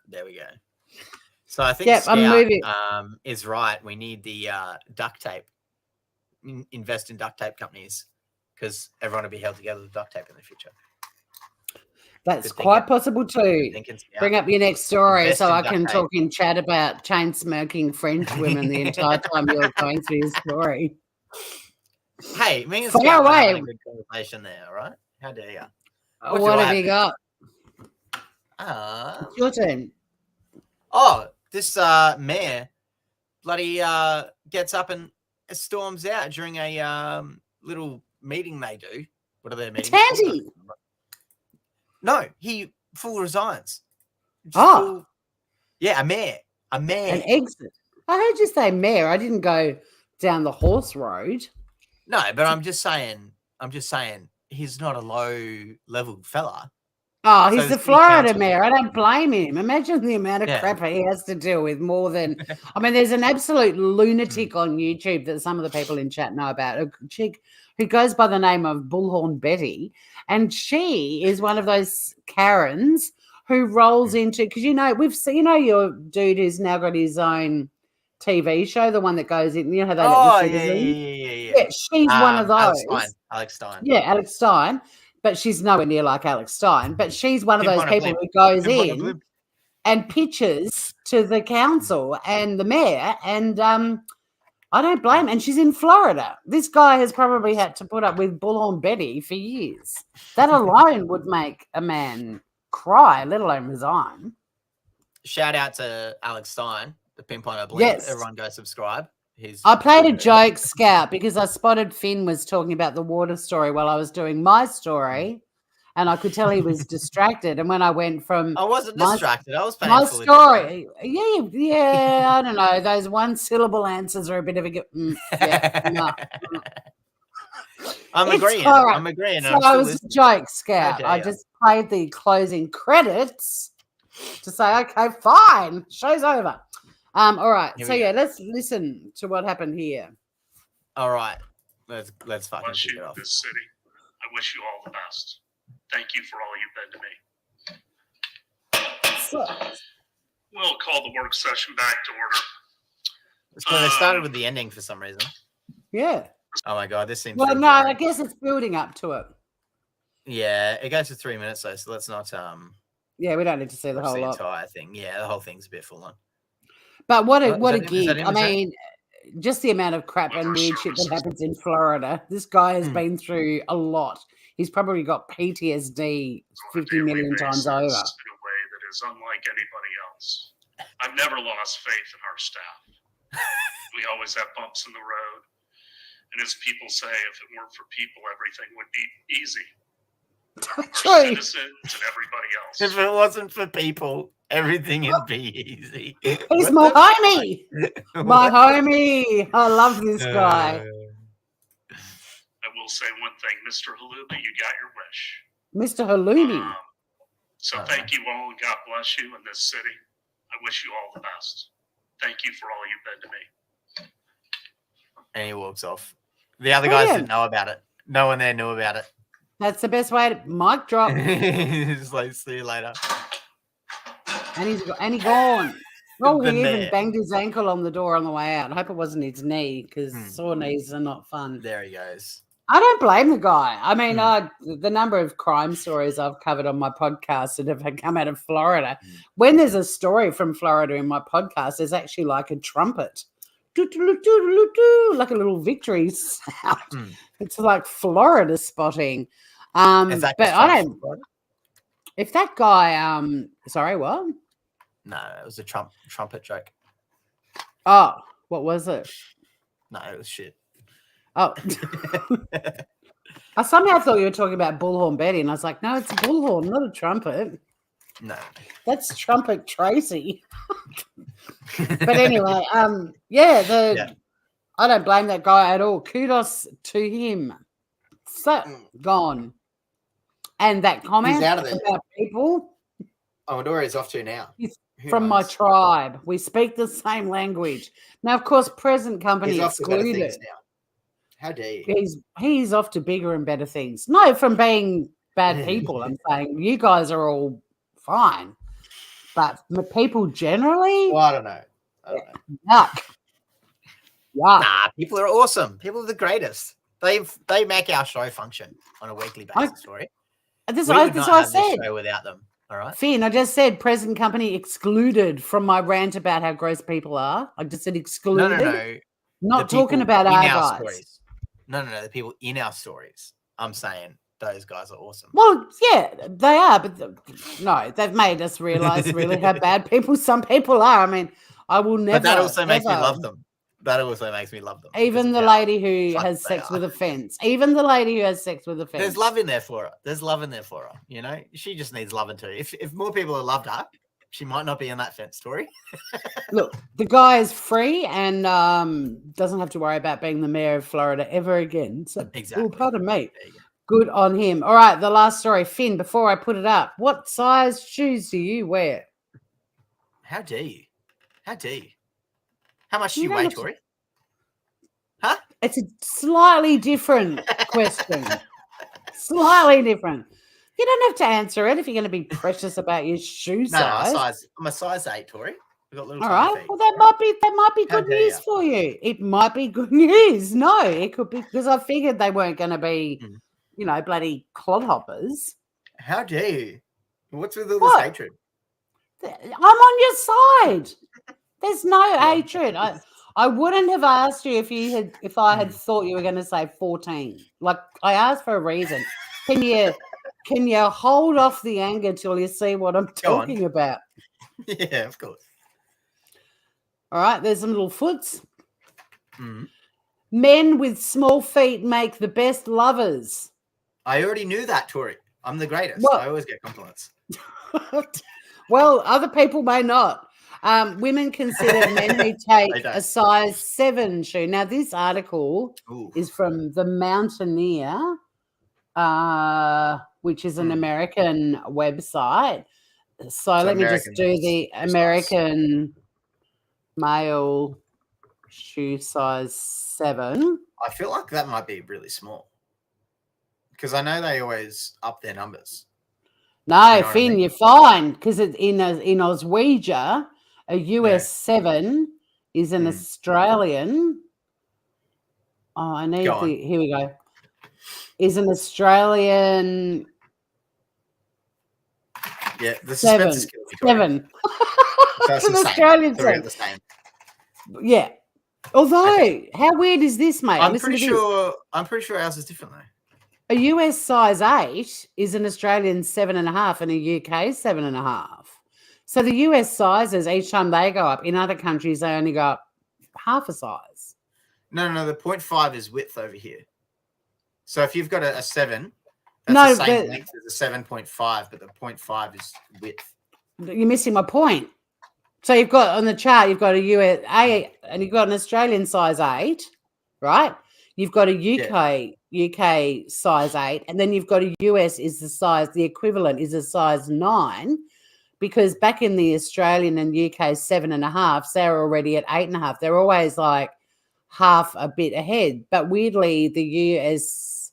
There we go. So I think Scout is right. We need the duct tape. Invest in duct tape companies because everyone will be held together with duct tape in the future. That's Good quite thinking. possible too. Thinking, Bring up your next story Best so I in can duct talk in chat about chain smoking French women the entire time you're going through your story. Hey, me and Fire Scout were away. having a good conversation there, all right? How dare you? What have you got? It's your turn. Oh, this mayor bloody gets up and storms out during a little meeting they do. What are their meetings called? Tanty. No, he full resigns. Oh. Yeah, a mayor. An exit. I heard you say mayor. I didn't go down the horse road. No, but I'm just saying he's not a low level fella. Oh, So he's the Florida mayor. I don't blame him. Imagine the amount of crap he has to deal with more than... I mean, there's an absolute lunatic on YouTube that some of the people in chat know about, a chick who goes by the name of Bullhorn Betty, and she is one of those Karens who rolls into... Because, we've seen, your dude who's now got his own TV show, the one that goes in, how they let the citizens... Yeah, she's one of those. Alex Stein. Yeah, Alex Stein. But she's nowhere near like Alex Stein. But she's one of those people who goes in and pitches to the council and the mayor. And I don't blame her. And she's in Florida. This guy has probably had to put up with Bullhorn Betty for years. That alone would make a man cry, let alone resign. Shout out to Alex Stein, the pimp on a blimp. Yes. Everyone go subscribe. I played a joke, Scout, because I spotted Finn was talking about the water story while I was doing my story, and I could tell he was distracted. And when I went from... I wasn't distracted. I was paying my story. Yeah, I don't know. Those one-syllable answers are a bit of a... I'm agreeing. I'm agreeing. So I was a joke, Scout. I just played the closing credits to say, okay, fine, show's over. All right. So let's listen to what happened here. All right. Let's fucking bless kick you, it off. this city. I wish you all the best. Thank you for all you've been to me. We'll call the work session back to order. So they started with the ending for some reason. Yeah. Oh my god, this seems... Well, no, I guess it's building up to it. Yeah, it goes for 3 minutes though, so let's not yeah, we don't need to see the whole lot. Entire thing. Yeah, the whole thing's a bit full on. But what a gig. I mean, just the amount of crap and weird shit that happens in Florida. This guy has been through a lot. He's probably got PTSD 50 million times over. In a way that is unlike anybody else. I've never lost faith in our staff. We always have bumps in the road. And as people say, if it weren't for people, everything would be easy. Our citizens and everybody else. If it wasn't for people, everything would be easy. He's my homie. My homie. I love this guy. I will say one thing, Mr. Halloumi, you got your wish. Mr. Halloumi. So thank you all, and God bless you in this city. I wish you all the best. Thank you for all you've been to me. And he walks off. The other guys didn't know about it. No one there knew about it. That's the best way to mic drop. He's like, see you later. And he's gone. Oh, he even banged his ankle on the door on the way out. I hope it wasn't his knee, because sore knees are not fun. There he goes. I don't blame the guy. I mean, the number of crime stories I've covered on my podcast that have come out of Florida. When there's a story from Florida in my podcast, there's actually like a trumpet. Like a little victory sound. It's like Florida spotting. But I don't... If that guy... sorry, what? No, it was a trumpet joke. Oh, what was it? No, it was shit. Oh. I somehow thought you were talking about Bullhorn Betty, and I was like, no, it's a bullhorn, not a trumpet. No. That's Trumpet Tracy. But anyway, I don't blame that guy at all. Kudos to him. So, gone. And that comment He's out of there. about people. Oh, where he's off to now? From my tribe. We speak the same language. Now, of course, present company excluded. How dare you? He's off to bigger and better things. No, from being bad people, I'm saying. You guys are all fine. But people generally? Well, I don't know. Yuck. Nah, people are awesome. People are the greatest. They make our show function on a weekly basis, Tori. This We would is not what I have this said. show without them. All right. Finn, I just said present company excluded from my rant about how gross people are. I just said excluded. No. Not The talking people about in our our guys. stories. No. The people in our stories. I'm saying those guys are awesome. Well, yeah, they are, but no, they've made us realize really how bad some people are. I mean, I will never. But that also makes me ever, love them. That also makes me love them. Even the lady who has sex with a fence. Even the lady who has sex with a fence. There's love in there for her. There's love in there for her. You know, she just needs loving too. If more people had loved her, she might not be in that fence, Tori. Look, the guy is free and doesn't have to worry about being the mayor of Florida ever again. So, exactly. Pardon me. Good on him. All right, the last story. Finn, before I put it up, what size shoes do you wear? How dare you? How dare you? How much do you weigh, Tori? Huh? It's a slightly different question. Slightly different. You don't have to answer it if you're going to be precious about your shoe size. I'm a size 8, Tori. We've got little all right. feet. Well, that might be good news for you. It might be good news. No, it could be because I figured they weren't going to be, bloody clodhoppers. How dare you? What's with all this hatred? I'm on your side. There's no hatred. I wouldn't have asked you if I had thought you were going to say 14. Like I asked for a reason. Can you hold off the anger till you see what I'm talking about? Yeah, of course. All right, there's some little foots. Mm. Men with small feet make the best lovers. I already knew that, Tori. I'm the greatest. Well, I always get compliments. Well, other people may not. Women consider men who take a size 7 shoe. Now, this article is from The Mountaineer, which is an American website. So let me just do the American male shoe size 7. I feel like that might be really small because I know they always up their numbers. No, Finn, you're fine because in Oswegia, a US 7 is an Australian. Oh, I need here we go. Is an Australian. Yeah, the suspense is killing me. 7. That's an Australian 7. Yeah. Although, how weird is this, mate? I'm pretty sure ours is different though. A US size 8 is an Australian 7.5 and a UK 7.5. So the US sizes, each time they go up, in other countries, they only go up half a size. No, the 0.5 is width over here. So if you've got a 7, that's the same length as a 7.5, but the 0.5 is width. You're missing my point. So you've got on the chart, you've got a US 8 and you've got an Australian size 8, right? You've got a UK size 8, and then you've got a US the equivalent is a size 9, because back in the Australian and UK 7.5, they're already at 8.5. They're always like half a bit ahead. But weirdly, the US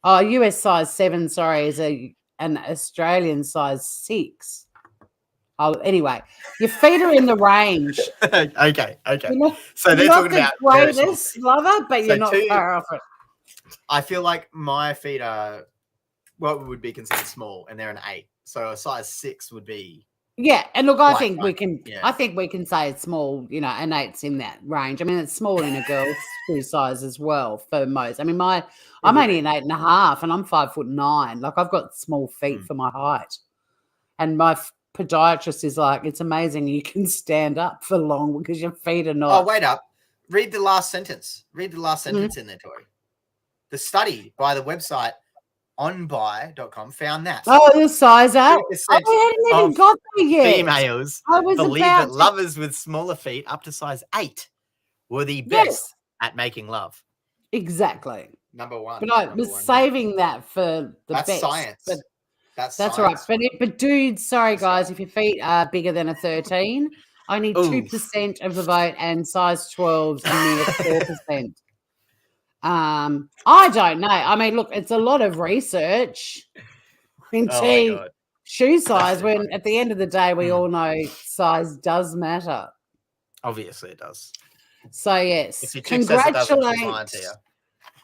size 7, is an Australian size 6. Oh, anyway, your feet are in the range. Okay. So they're talking about greatest lover, but you're not far off it. I feel like my feet are what would be considered small, and they're an 8. So a size 6 would be. Yeah, and look, I think we can say it's small. An 8's in that range. I mean, it's small in a girl's shoe size as well for most. I mean, I'm only an 8.5, and I'm 5'9". Like I've got small feet for my height, and my podiatrist is like, it's amazing you can stand up for long because your feet are not. Oh, wait up. Read the last sentence. In there, Tori. The study by the website onbuy.com found that. Oh, the size 8. I hadn't even got there yet. Females believe that lovers with smaller feet up to size 8 were the best at making love. Exactly. Number 1. But I was saving that for the best. That's science. But that's science. Right. But dudes, sorry guys, if your feet are bigger than a 13, I need 2% of the vote, and size 12s are near 4%. I don't know. I mean, look, it's a lot of research into shoe size when at the end of the day we all know size does matter. Obviously it does. So yes, congratulations.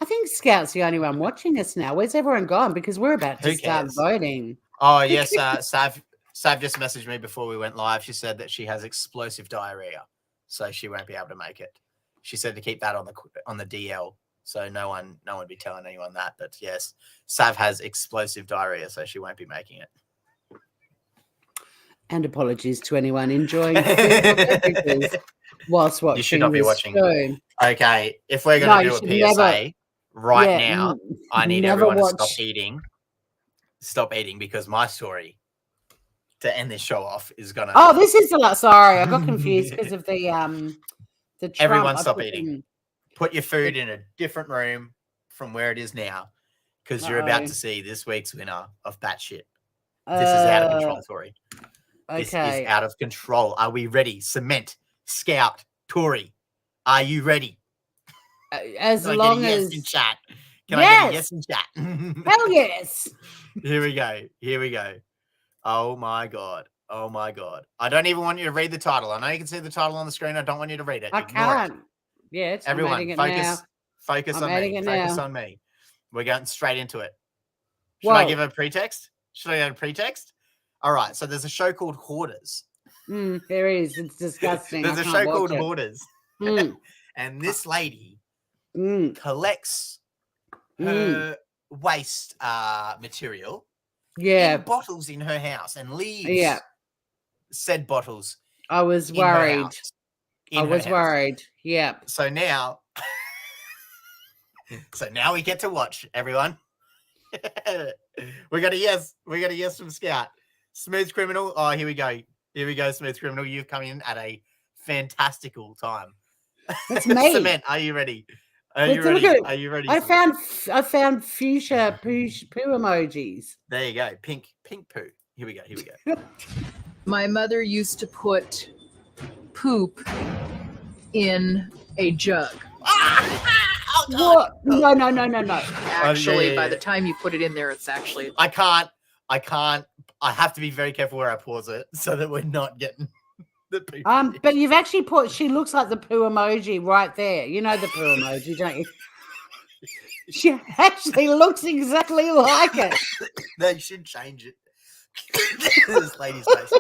I think Scout's the only one watching us now. Where's everyone gone? Because we're about to Who start cares? voting. Oh, yes. Sav just messaged me before we went live. She said that she has explosive diarrhea, so she won't be able to make it. She said to keep that on the DL, so no one be telling anyone that. But yes, Sav has explosive diarrhea, so she won't be making it. And apologies to anyone enjoying beverages whilst watching. You should not be this watching. show. Okay, if we're going to do a PSA now, I need everyone to stop eating because my story to end this show off is gonna. Oh, this is a lot. Sorry, I got confused because of the Trump. Everyone stop eating. Put your food in a different room from where it is now, because you're about to see this week's winner of Batsh. This is out of control, Tori. This is out of control. Are we ready? Cement, Scout, Tori, are you ready? As long as yes in chat. Can I get a yes in chat? Hell yes. Here we go. Oh my god. I don't even want you to read the title. I know you can see the title on the screen. I don't want you to read it. I can't. Yeah, it's everyone focus on me. We're getting straight into it. Should I give a pretext? All right. So there's a show called Hoarders. There is. It's disgusting. There's a show called Hoarders. And this lady collects her waste material in bottles in her house and leaves said bottles. I was worried. Yeah. So now we get to watch, everyone. We got a yes from Scout. Smooth Criminal. Oh, here we go, Smooth Criminal. You've come in at a fantastical time. That's me. Cement, are you ready? Are you ready? I found fuchsia poo emojis. There you go. Pink poo. Here we go. My mother used to put poop in a jug. What? No. Actually, by the time you put it in there, it's actually. I can't. I have to be very careful where I pause it so that we're not getting the poo. But you've actually put. She looks like the poo emoji right there. You know the poo emoji, don't you? She actually looks exactly like it. They should change it. This lady's face.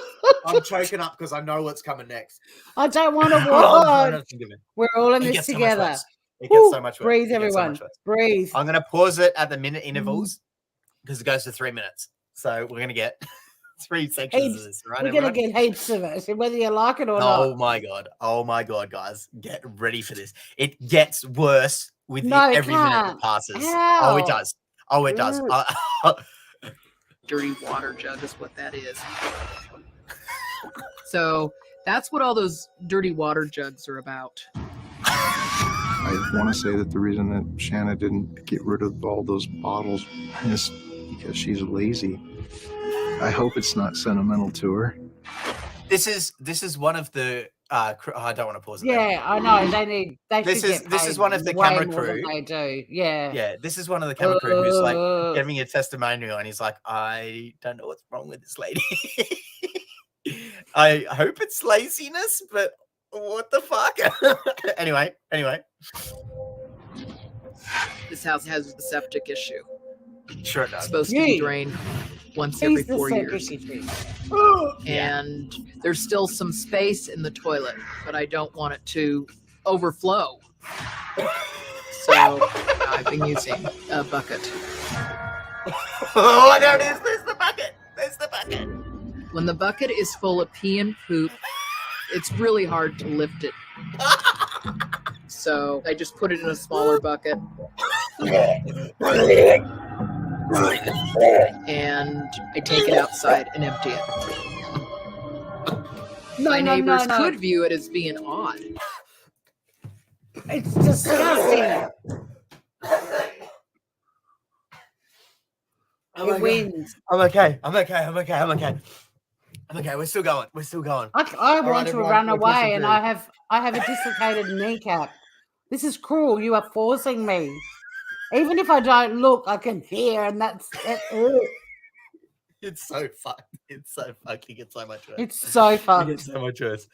I'm choking up because I know what's coming next. I don't want to watch. We're all in this together. It gets so much worse. Breathe, everyone. Breathe. I'm going to pause it at the minute intervals because it goes to 3 minutes. So we're going to get 3 sections of this, right? We're going to get heaps of it, whether you like it or not. Oh my God, guys. Get ready for this. It gets worse with every minute that passes. How? Oh, it does. Dirty water jug is what that is. So that's what all those dirty water jugs are about. I want to say that the reason that Shanna didn't get rid of all those bottles is because she's lazy. I hope it's not sentimental to her. This is one of the I don't want to pause it. Yeah, I know. This is one of the camera crew. They do. Yeah. Yeah, this is one of the camera crew who's like giving a testimonial and he's like, I don't know what's wrong with this lady. I hope it's laziness, but what the fuck? Anyway. This house has a septic issue. Sure it does. It's supposed to be drained once every 4 years. And there's still some space in the toilet, but I don't want it to overflow. So I've been using a bucket. Oh, there it is. There's the bucket. When the bucket is full of pee and poop, it's really hard to lift it. So I just put it in a smaller bucket. And I take it outside and empty it. My neighbors could view it as being odd. It's disgusting. It wins. I'm okay. We're still going. I want to run away, and I have a dislocated kneecap. This is cruel. You are forcing me. Even if I don't look, I can hear, and that's it. It's so fucked. It's so fucking. It's so much worse. It's so fucked. It's so much worse.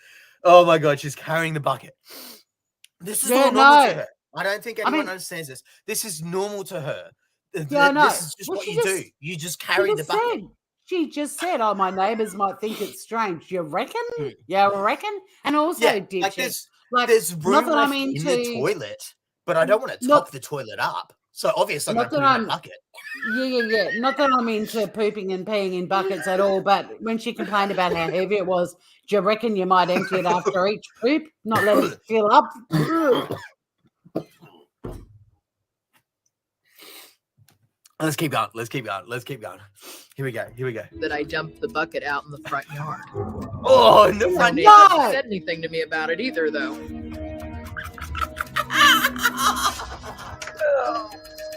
Oh my God, she's carrying the bucket. This is not normal to her. I don't think anyone understands this. This is normal to her. Yeah, I know. This is just what you do. You just carry the bucket. She just said, "Oh, my neighbours might think it's strange." You reckon? You reckon? And also, like there's room left in the toilet, but I don't want to top the toilet up. So obviously, I'm going to put in a bucket. Yeah. Not that I'm into pooping and peeing in buckets at all, but when she complained about how heavy it was, do you reckon you might empty it after each poop, not let it fill up? Let's keep going. Here we go. That I dumped the bucket out in the front yard. Oh, in the front yard. Hasn't said anything to me about it either, though.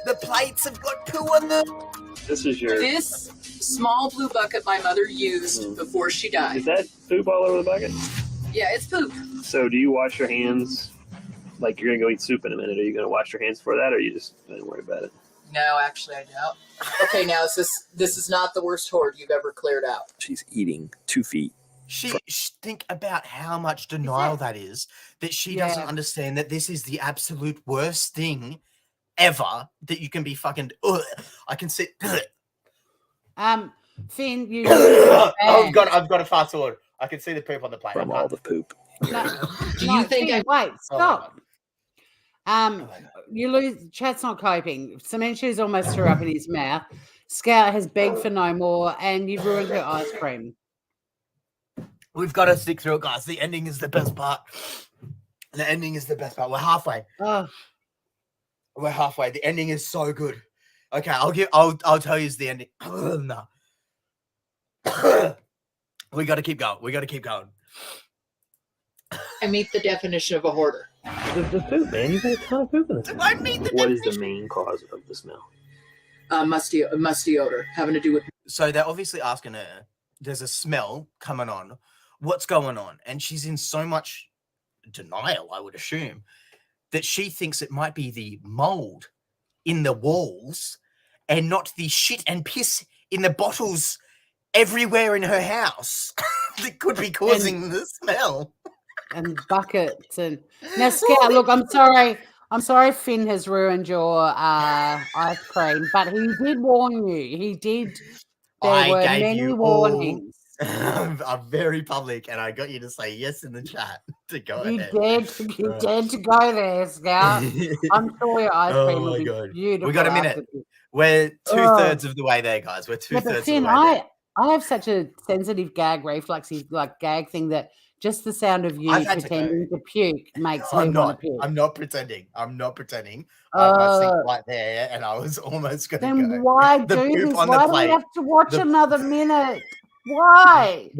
The plates have got poo on them. This small blue bucket my mother used before she died. Is that poop all over the bucket? Yeah, it's poop. So do you wash your hands? Like you're going to go eat soup in a minute. Are you going to wash your hands for that, or you just don't worry about it? No, actually, I don't. Okay, now this is not the worst hoard you've ever cleared out. She's eating 2 feet. Think about how much denial that is, that she doesn't understand that this is the absolute worst thing ever, that you can be fucking, I can sit. Finn, you. I've got to fast forward. I can see the poop on the plate. From all the poop. Do you think Finn, wait, stop. You lose. Chat's not coping. Cement Shoes almost threw up in his mouth. Scout has begged for no more, and you've ruined her ice cream. We've got to stick through it, guys. The ending is the best part. We're halfway. Oh. We're halfway. The ending is so good. Okay, I'll tell you the ending. No. We got to keep going. I meet the definition of a hoarder. The poop, man. You got a ton of poop in this. What is the main cause of the smell? Musty odor, having to do with. So they're obviously asking her, there's a smell coming on. What's going on? And she's in so much denial, I would assume, that she thinks it might be the mold in the walls and not the shit and piss in the bottles everywhere in her house that could be causing the smell. And buckets. And now, Scout, look, I'm sorry Finn has ruined your ice cream, but he did warn you. He did. There were many warnings. I'm very public, and I got you to say yes in the chat to go ahead. You dared to go there, Scout. I'm sure your ice cream will be beautiful. We got a minute. We're 2/3 of the way there, guys. We're 2/3 of the way there. I have such a sensitive gag reflex, like gag thing, that just the sound of you pretending to puke makes me want to puke. I'm not pretending. I was sitting right there, and I was almost going to go. Then why do this? Why do we have to watch another minute? Why?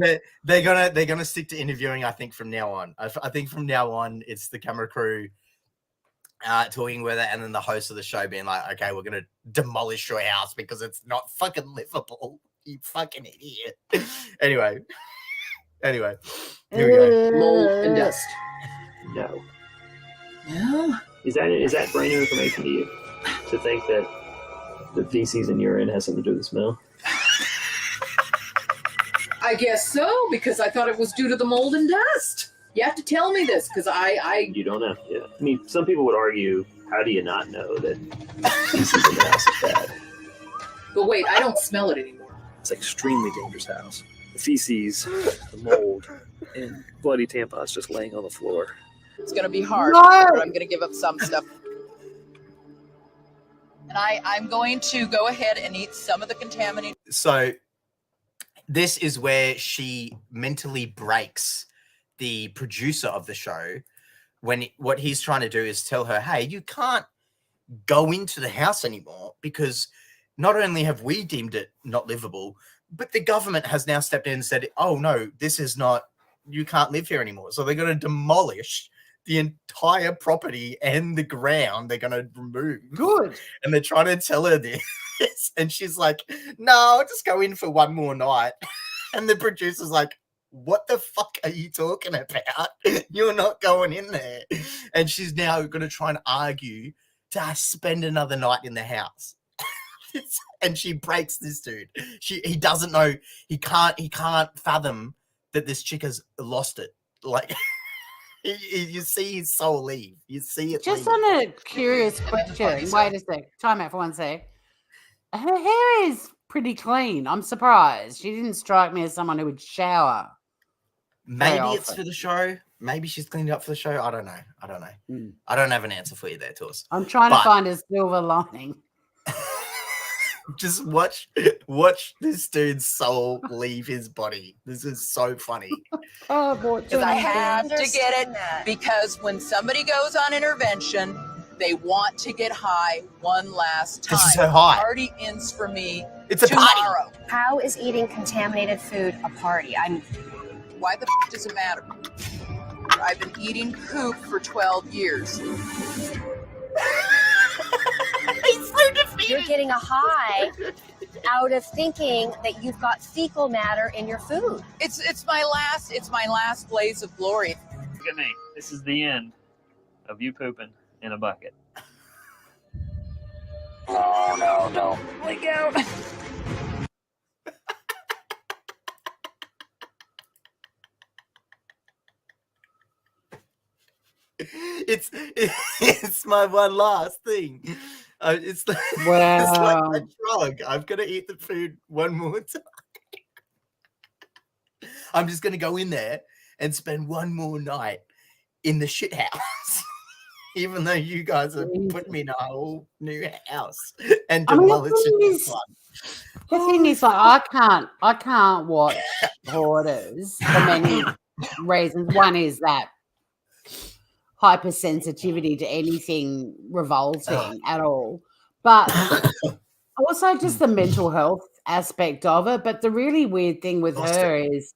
They're gonna stick to interviewing. I think from now on. I think from now on, it's the camera crew talking with it, and then the host of the show being like, "Okay, we're gonna demolish your house because it's not fucking livable. You fucking idiot." Anyway. Here we go. Mold and dust. No. No. Is that brand new information to you? To think that the feces and urine has something to do with the smell? I guess so, because I thought it was due to the mold and dust. You have to tell me this, because I... You don't know. Yeah. I mean, some people would argue, how do you not know that feces in the house is bad? But wait, I don't smell it anymore. It's an extremely dangerous house. The feces, the mold, and bloody tampons just laying on the floor. It's going to be hard, but I'm going to give up some stuff. And I'm going to go ahead and eat some of the contaminated... So this is where she mentally breaks the producer of the show when what he's trying to do is tell her, hey, you can't go into the house anymore because not only have we deemed it not livable, but the government has now stepped in and said, oh, no, this is not, you can't live here anymore. So they're going to demolish the entire property and the ground. They're going to remove. Good. And they're trying to tell her this. And she's like, no, I'll just go in for one more night. And the producer's like, what the fuck are you talking about? You're not going in there. And she's now going to try and argue to spend another night in the house. And she breaks this dude. He doesn't know. He can't fathom that this chick has lost it. Like, You see his soul leave. You see it Just leave. on a curious question. Wait a sec. Time out for 1 sec. Her hair is pretty clean. I'm surprised. She didn't strike me as someone who would shower. Maybe it's for the show. Maybe she's cleaned up for the show. I don't know. I don't have an answer for you there, Tos. I'm trying to find a silver lining. Just watch this dude's soul leave his body. This is so funny. Because I have to get it. Because when somebody goes on intervention, they want to get high one last time. This is so hot. The party ends for me It's a tomorrow. party. How is eating contaminated food a party? Why the does it matter? I've been eating poop for 12 years. He's so defeated. You're getting a high out of thinking that you've got fecal matter in your food. It's my last blaze of glory. Look at me. This is the end of you pooping in a bucket. Oh, no. Look out. It's my one last thing. It's like a drug. I'm gonna eat the food one more time. I'm just gonna go in there and spend one more night in the shit house, even though you guys have put me in a whole new house and demolished it. The thing is, like, I can't watch Hoarders for many reasons. One is that hypersensitivity to anything revolting at all, but also just the mental health aspect of it. But the really weird thing with her is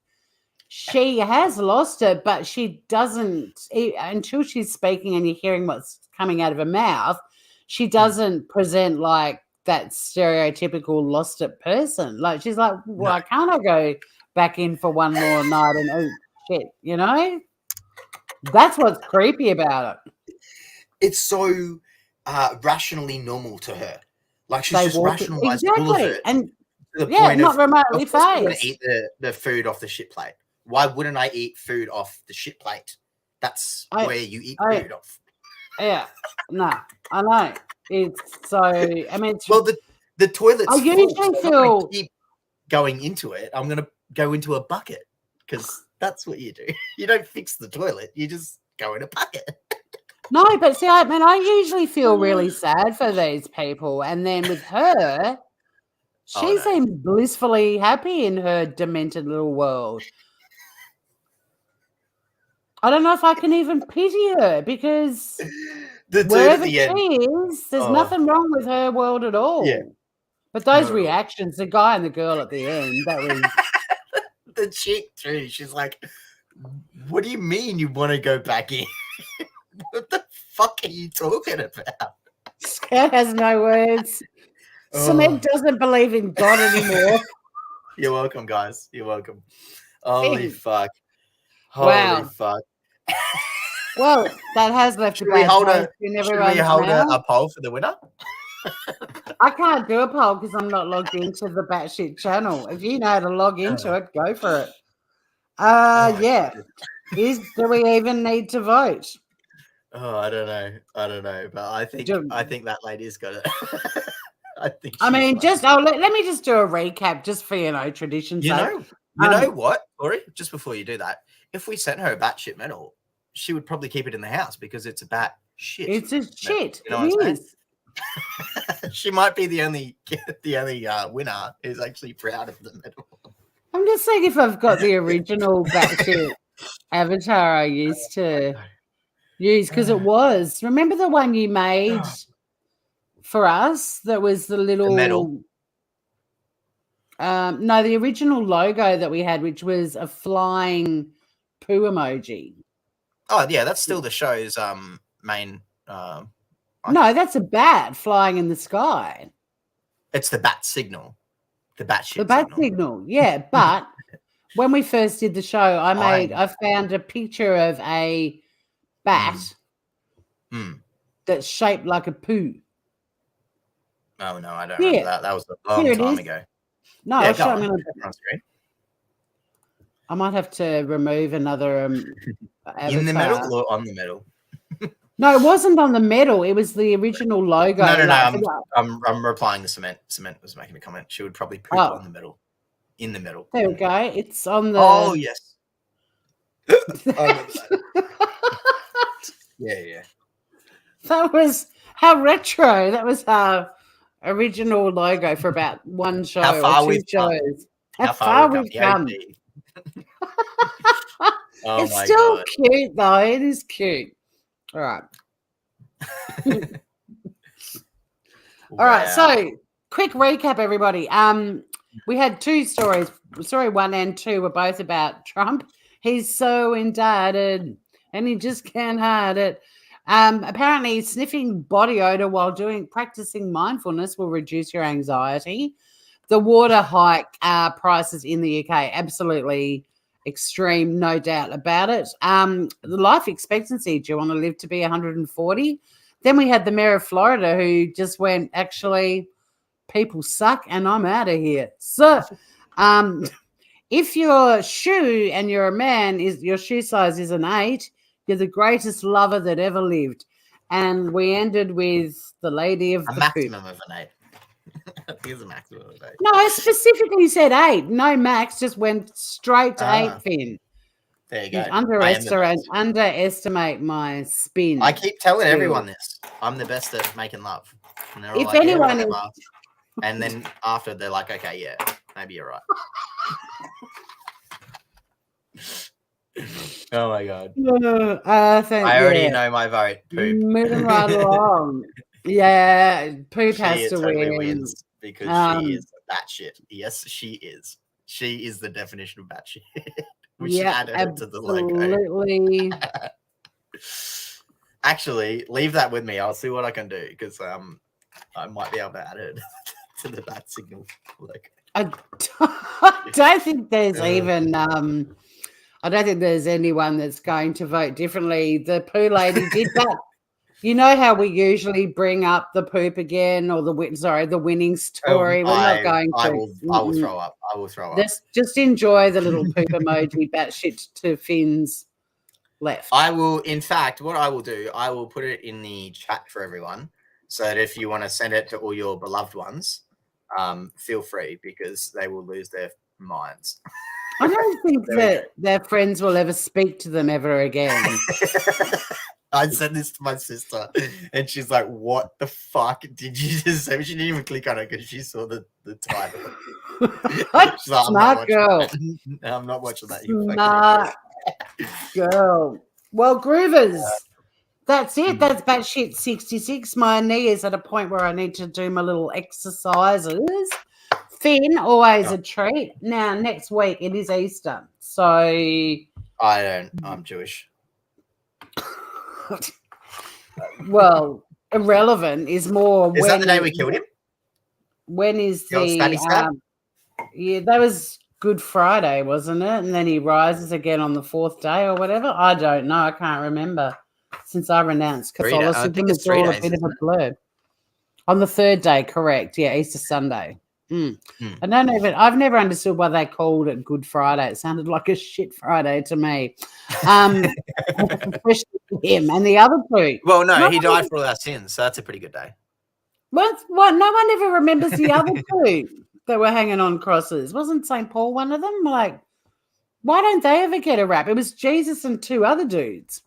she has lost it, but she doesn't, until she's speaking and you're hearing what's coming out of her mouth, she doesn't present like that stereotypical lost it person. Like, she's like, why can't I go back in for one more night and eat shit, you know? That's what's creepy about it. It's so rationally normal to her. Like, she's just rationalized all of it. And to the point not of, remotely of course I'm gonna phased. eat the food off the shit plate. Why wouldn't I eat food off the shit plate? That's where you eat food off. Yeah, no, I know. It's so, I mean, it's, well, the toilet's I usually full, so I'm not feel gonna keep going into it. I'm going to go into a bucket because that's what you do. You don't fix the toilet. You just go in a bucket. no, but see, I mean, I usually feel really sad for these people. And then with her, she seemed blissfully happy in her demented little world. I don't know if I can even pity her because wherever she is, there's nothing wrong with her world at all. Yeah. But those reactions, the guy and the girl at the end, that was... the chick too, she's like, what do you mean you want to go back in? What the fuck are you talking about? Scout has no words. Cement doesn't believe in God anymore. You're welcome, guys. You're welcome. Holy fuck. Wow. Holy fuck. Well, that has left Should we hold a poll for the winner? I can't do a poll because I'm not logged into the Batshit channel. If you know how to log into it, go for it. Yeah. Do we even need to vote? Oh, I don't know. But I think that lady's got it. I mean, let me just do a recap just for tradition's sake. You know what, Tori? Just before you do that, if we sent her a batshit medal, she would probably keep it in the house because it's a bat shit. It's a shit. You know what I'm saying? She might be the only winner who's actually proud of the medal. I'm just saying, if I've got the original batshit avatar I used to use, because it was. Remember the one you made for us? That was the little medal. No, the original logo that we had, which was a flying poo emoji. Oh yeah, that's still the show's main. No, that's a bat flying in the sky. It's the bat signal. The bat signal. Yeah, but when we first did the show, I found a picture of a bat that's shaped like a poo. Oh no, I don't remember that. That was a long time ago. No, I'll show you. I might have to remove another In the avatar. medal or on the medal? No, it wasn't on the medal. It was the original logo. No. I'm replying to Cement. Cement was making a comment. She would probably poop on the medal. In the medal. There we go. It's on the. Oh yes. Yeah. That was how retro. That was our original logo for about one show or two shows. How far we've come. It's still cute though. It is cute. All right. All right. So quick recap, everybody. We had two stories. Story 1 and 2 were both about Trump. He's so indicted and he just can't hide it. Apparently, sniffing body odor while practicing mindfulness will reduce your anxiety. The water hike prices in the UK, absolutely extreme, no doubt about it. The life expectancy, do you want to live to be 140? Then we had the mayor of Florida who just went, actually, people suck and I'm out of here. So if your shoe and you're a man, your shoe size is an 8, you're the greatest lover that ever lived. And we ended with the lady of the maximum of an 8. I think it's a maximum of 8. No, I specifically said 8. No max, just went straight to 8, Finn. There you go. Underestimate my spin. I keep telling everyone this. I'm the best at making love. And they're all if anyone and then after they're like, okay, yeah, maybe you're right. Oh my god! I already know my vote. Poop. Moving right along. Yeah, Poop has to totally win wins because she is batshit. Yes, she is. She is the definition of batshit. We should add her to the logo. Actually, leave that with me. I'll see what I can do because I might be able to add it to the bat signal logo. I don't think there's even. I don't think there's anyone that's going to vote differently. The poo lady did that. You know how we usually bring up the poop again or the winning story. We're not going to. I will throw up. I will throw up. Just enjoy the little poop emoji batshit to Finn's left. I will. In fact, what I will do, I will put it in the chat for everyone, so that if you want to send it to all your beloved ones, feel free because they will lose their minds. I don't think that their friends will ever speak to them ever again. I said this to my sister, and she's like, "What the fuck did you just say?" She didn't even click on it because she saw the title. She's like, Smart girl. I'm not watching that. Smart girl. Well, Groovers, that's it. That's batshit 66. My knee is at a point where I need to do my little exercises. Finn, always a treat. Now, next week it is Easter, so I'm Jewish. Well, irrelevant is more. Is that the day we killed him? When is the? Yeah, that was Good Friday, wasn't it? And then he rises again on the 4th day or whatever. I don't know. I can't remember. Since I renounced Catholicism, it's all a bit of a blur. On the 3rd day, correct? Yeah, Easter Sunday. I don't even. I've never understood why they called it Good Friday. It sounded like a shit Friday to me. Especially him and the other two. Well, no, he died for all our sins, so that's a pretty good day. What? No one ever remembers the other two that were hanging on crosses. Wasn't St. Paul one of them? Like, why don't they ever get a rap? It was Jesus and 2 other dudes.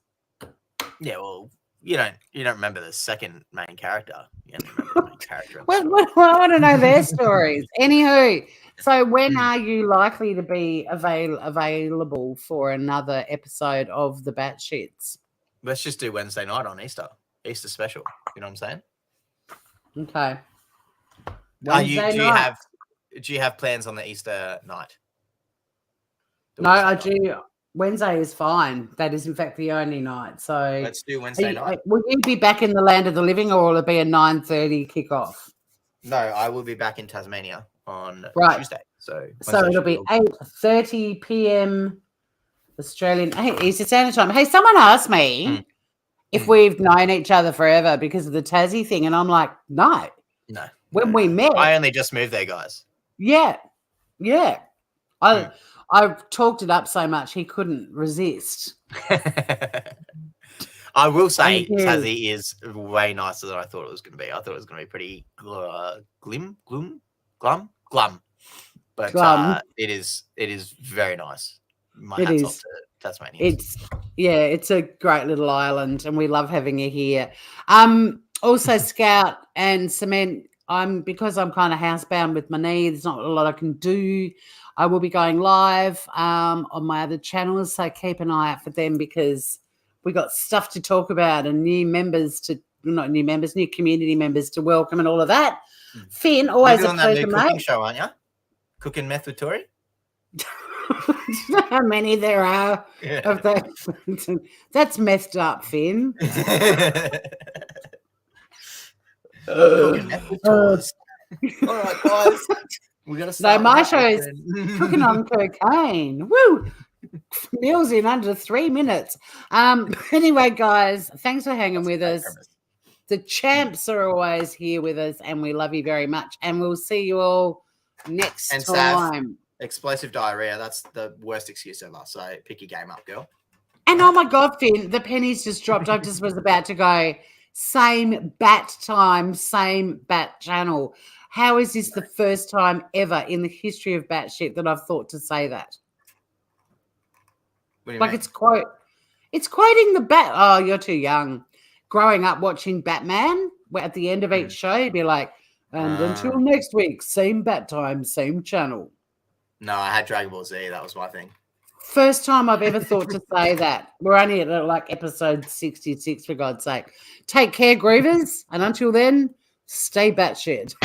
Yeah, well, you don't remember the second main character. You don't remember the main character. Well, I want to know their stories. Anywho, so when are you likely to be available for another episode of the Batshits? Let's just do Wednesday night on Easter special. You know what I'm saying? Okay. Do you have plans on the Easter night? No, I do. Wednesday is fine. That is, in fact, the only night. So let's do Wednesday night. Will you be back in the land of the living, or will it be a 9:30 kickoff? No, I will be back in Tasmania on Tuesday. So it'll be 8:30 p.m. Australian Eastern Standard Time. Hey, someone asked me if we've known each other forever because of the Tassie thing, and I'm like, no. When we met, I only just moved there, guys. Yeah. I've talked it up so much he couldn't resist. I will say, And Tassie is way nicer than I thought it was going to be. I thought it was going to be pretty glum. But Glum. it is very nice. My It hats is. off to Tasmanians. It's a great little island, and we love having you here. Also, Scout and Cement. Because I'm kind of housebound with my knee. There's not a lot I can do. I will be going live on my other channels, so keep an eye out for them because we got stuff to talk about and new community members to welcome and all of that. Finn, always You're a doing that pleasure, new cooking mate. show, aren't you? Cooking Meth with Tori? Do you know how many there are of that? That's messed up, Finn. Cooking Meth with Tori. All right, guys. We're going to start. No, my show is cooking on cocaine. Woo! Meals in under 3 minutes. Anyway, guys, thanks for hanging with us. The champs are always here with us, and we love you very much. And we'll see you all next time. Sav, explosive diarrhea. That's the worst excuse ever. So pick your game up, girl. And oh my God, Finn, the pennies just dropped. I just was about to go, same bat time, same bat channel. How is this the first time ever in the history of Batshit that I've thought to say that? What do you like mean? it's quoting the bat. Oh, you're too young. Growing up watching Batman, where at the end of each show, you'd be like, and until next week, same bat time, same channel. No, I had Dragon Ball Z. That was my thing. First time I've ever thought to say that. We're only at like episode 66, for God's sake. Take care, Groovers. And until then, stay batshit.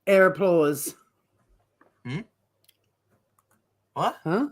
Air applause. What? Huh?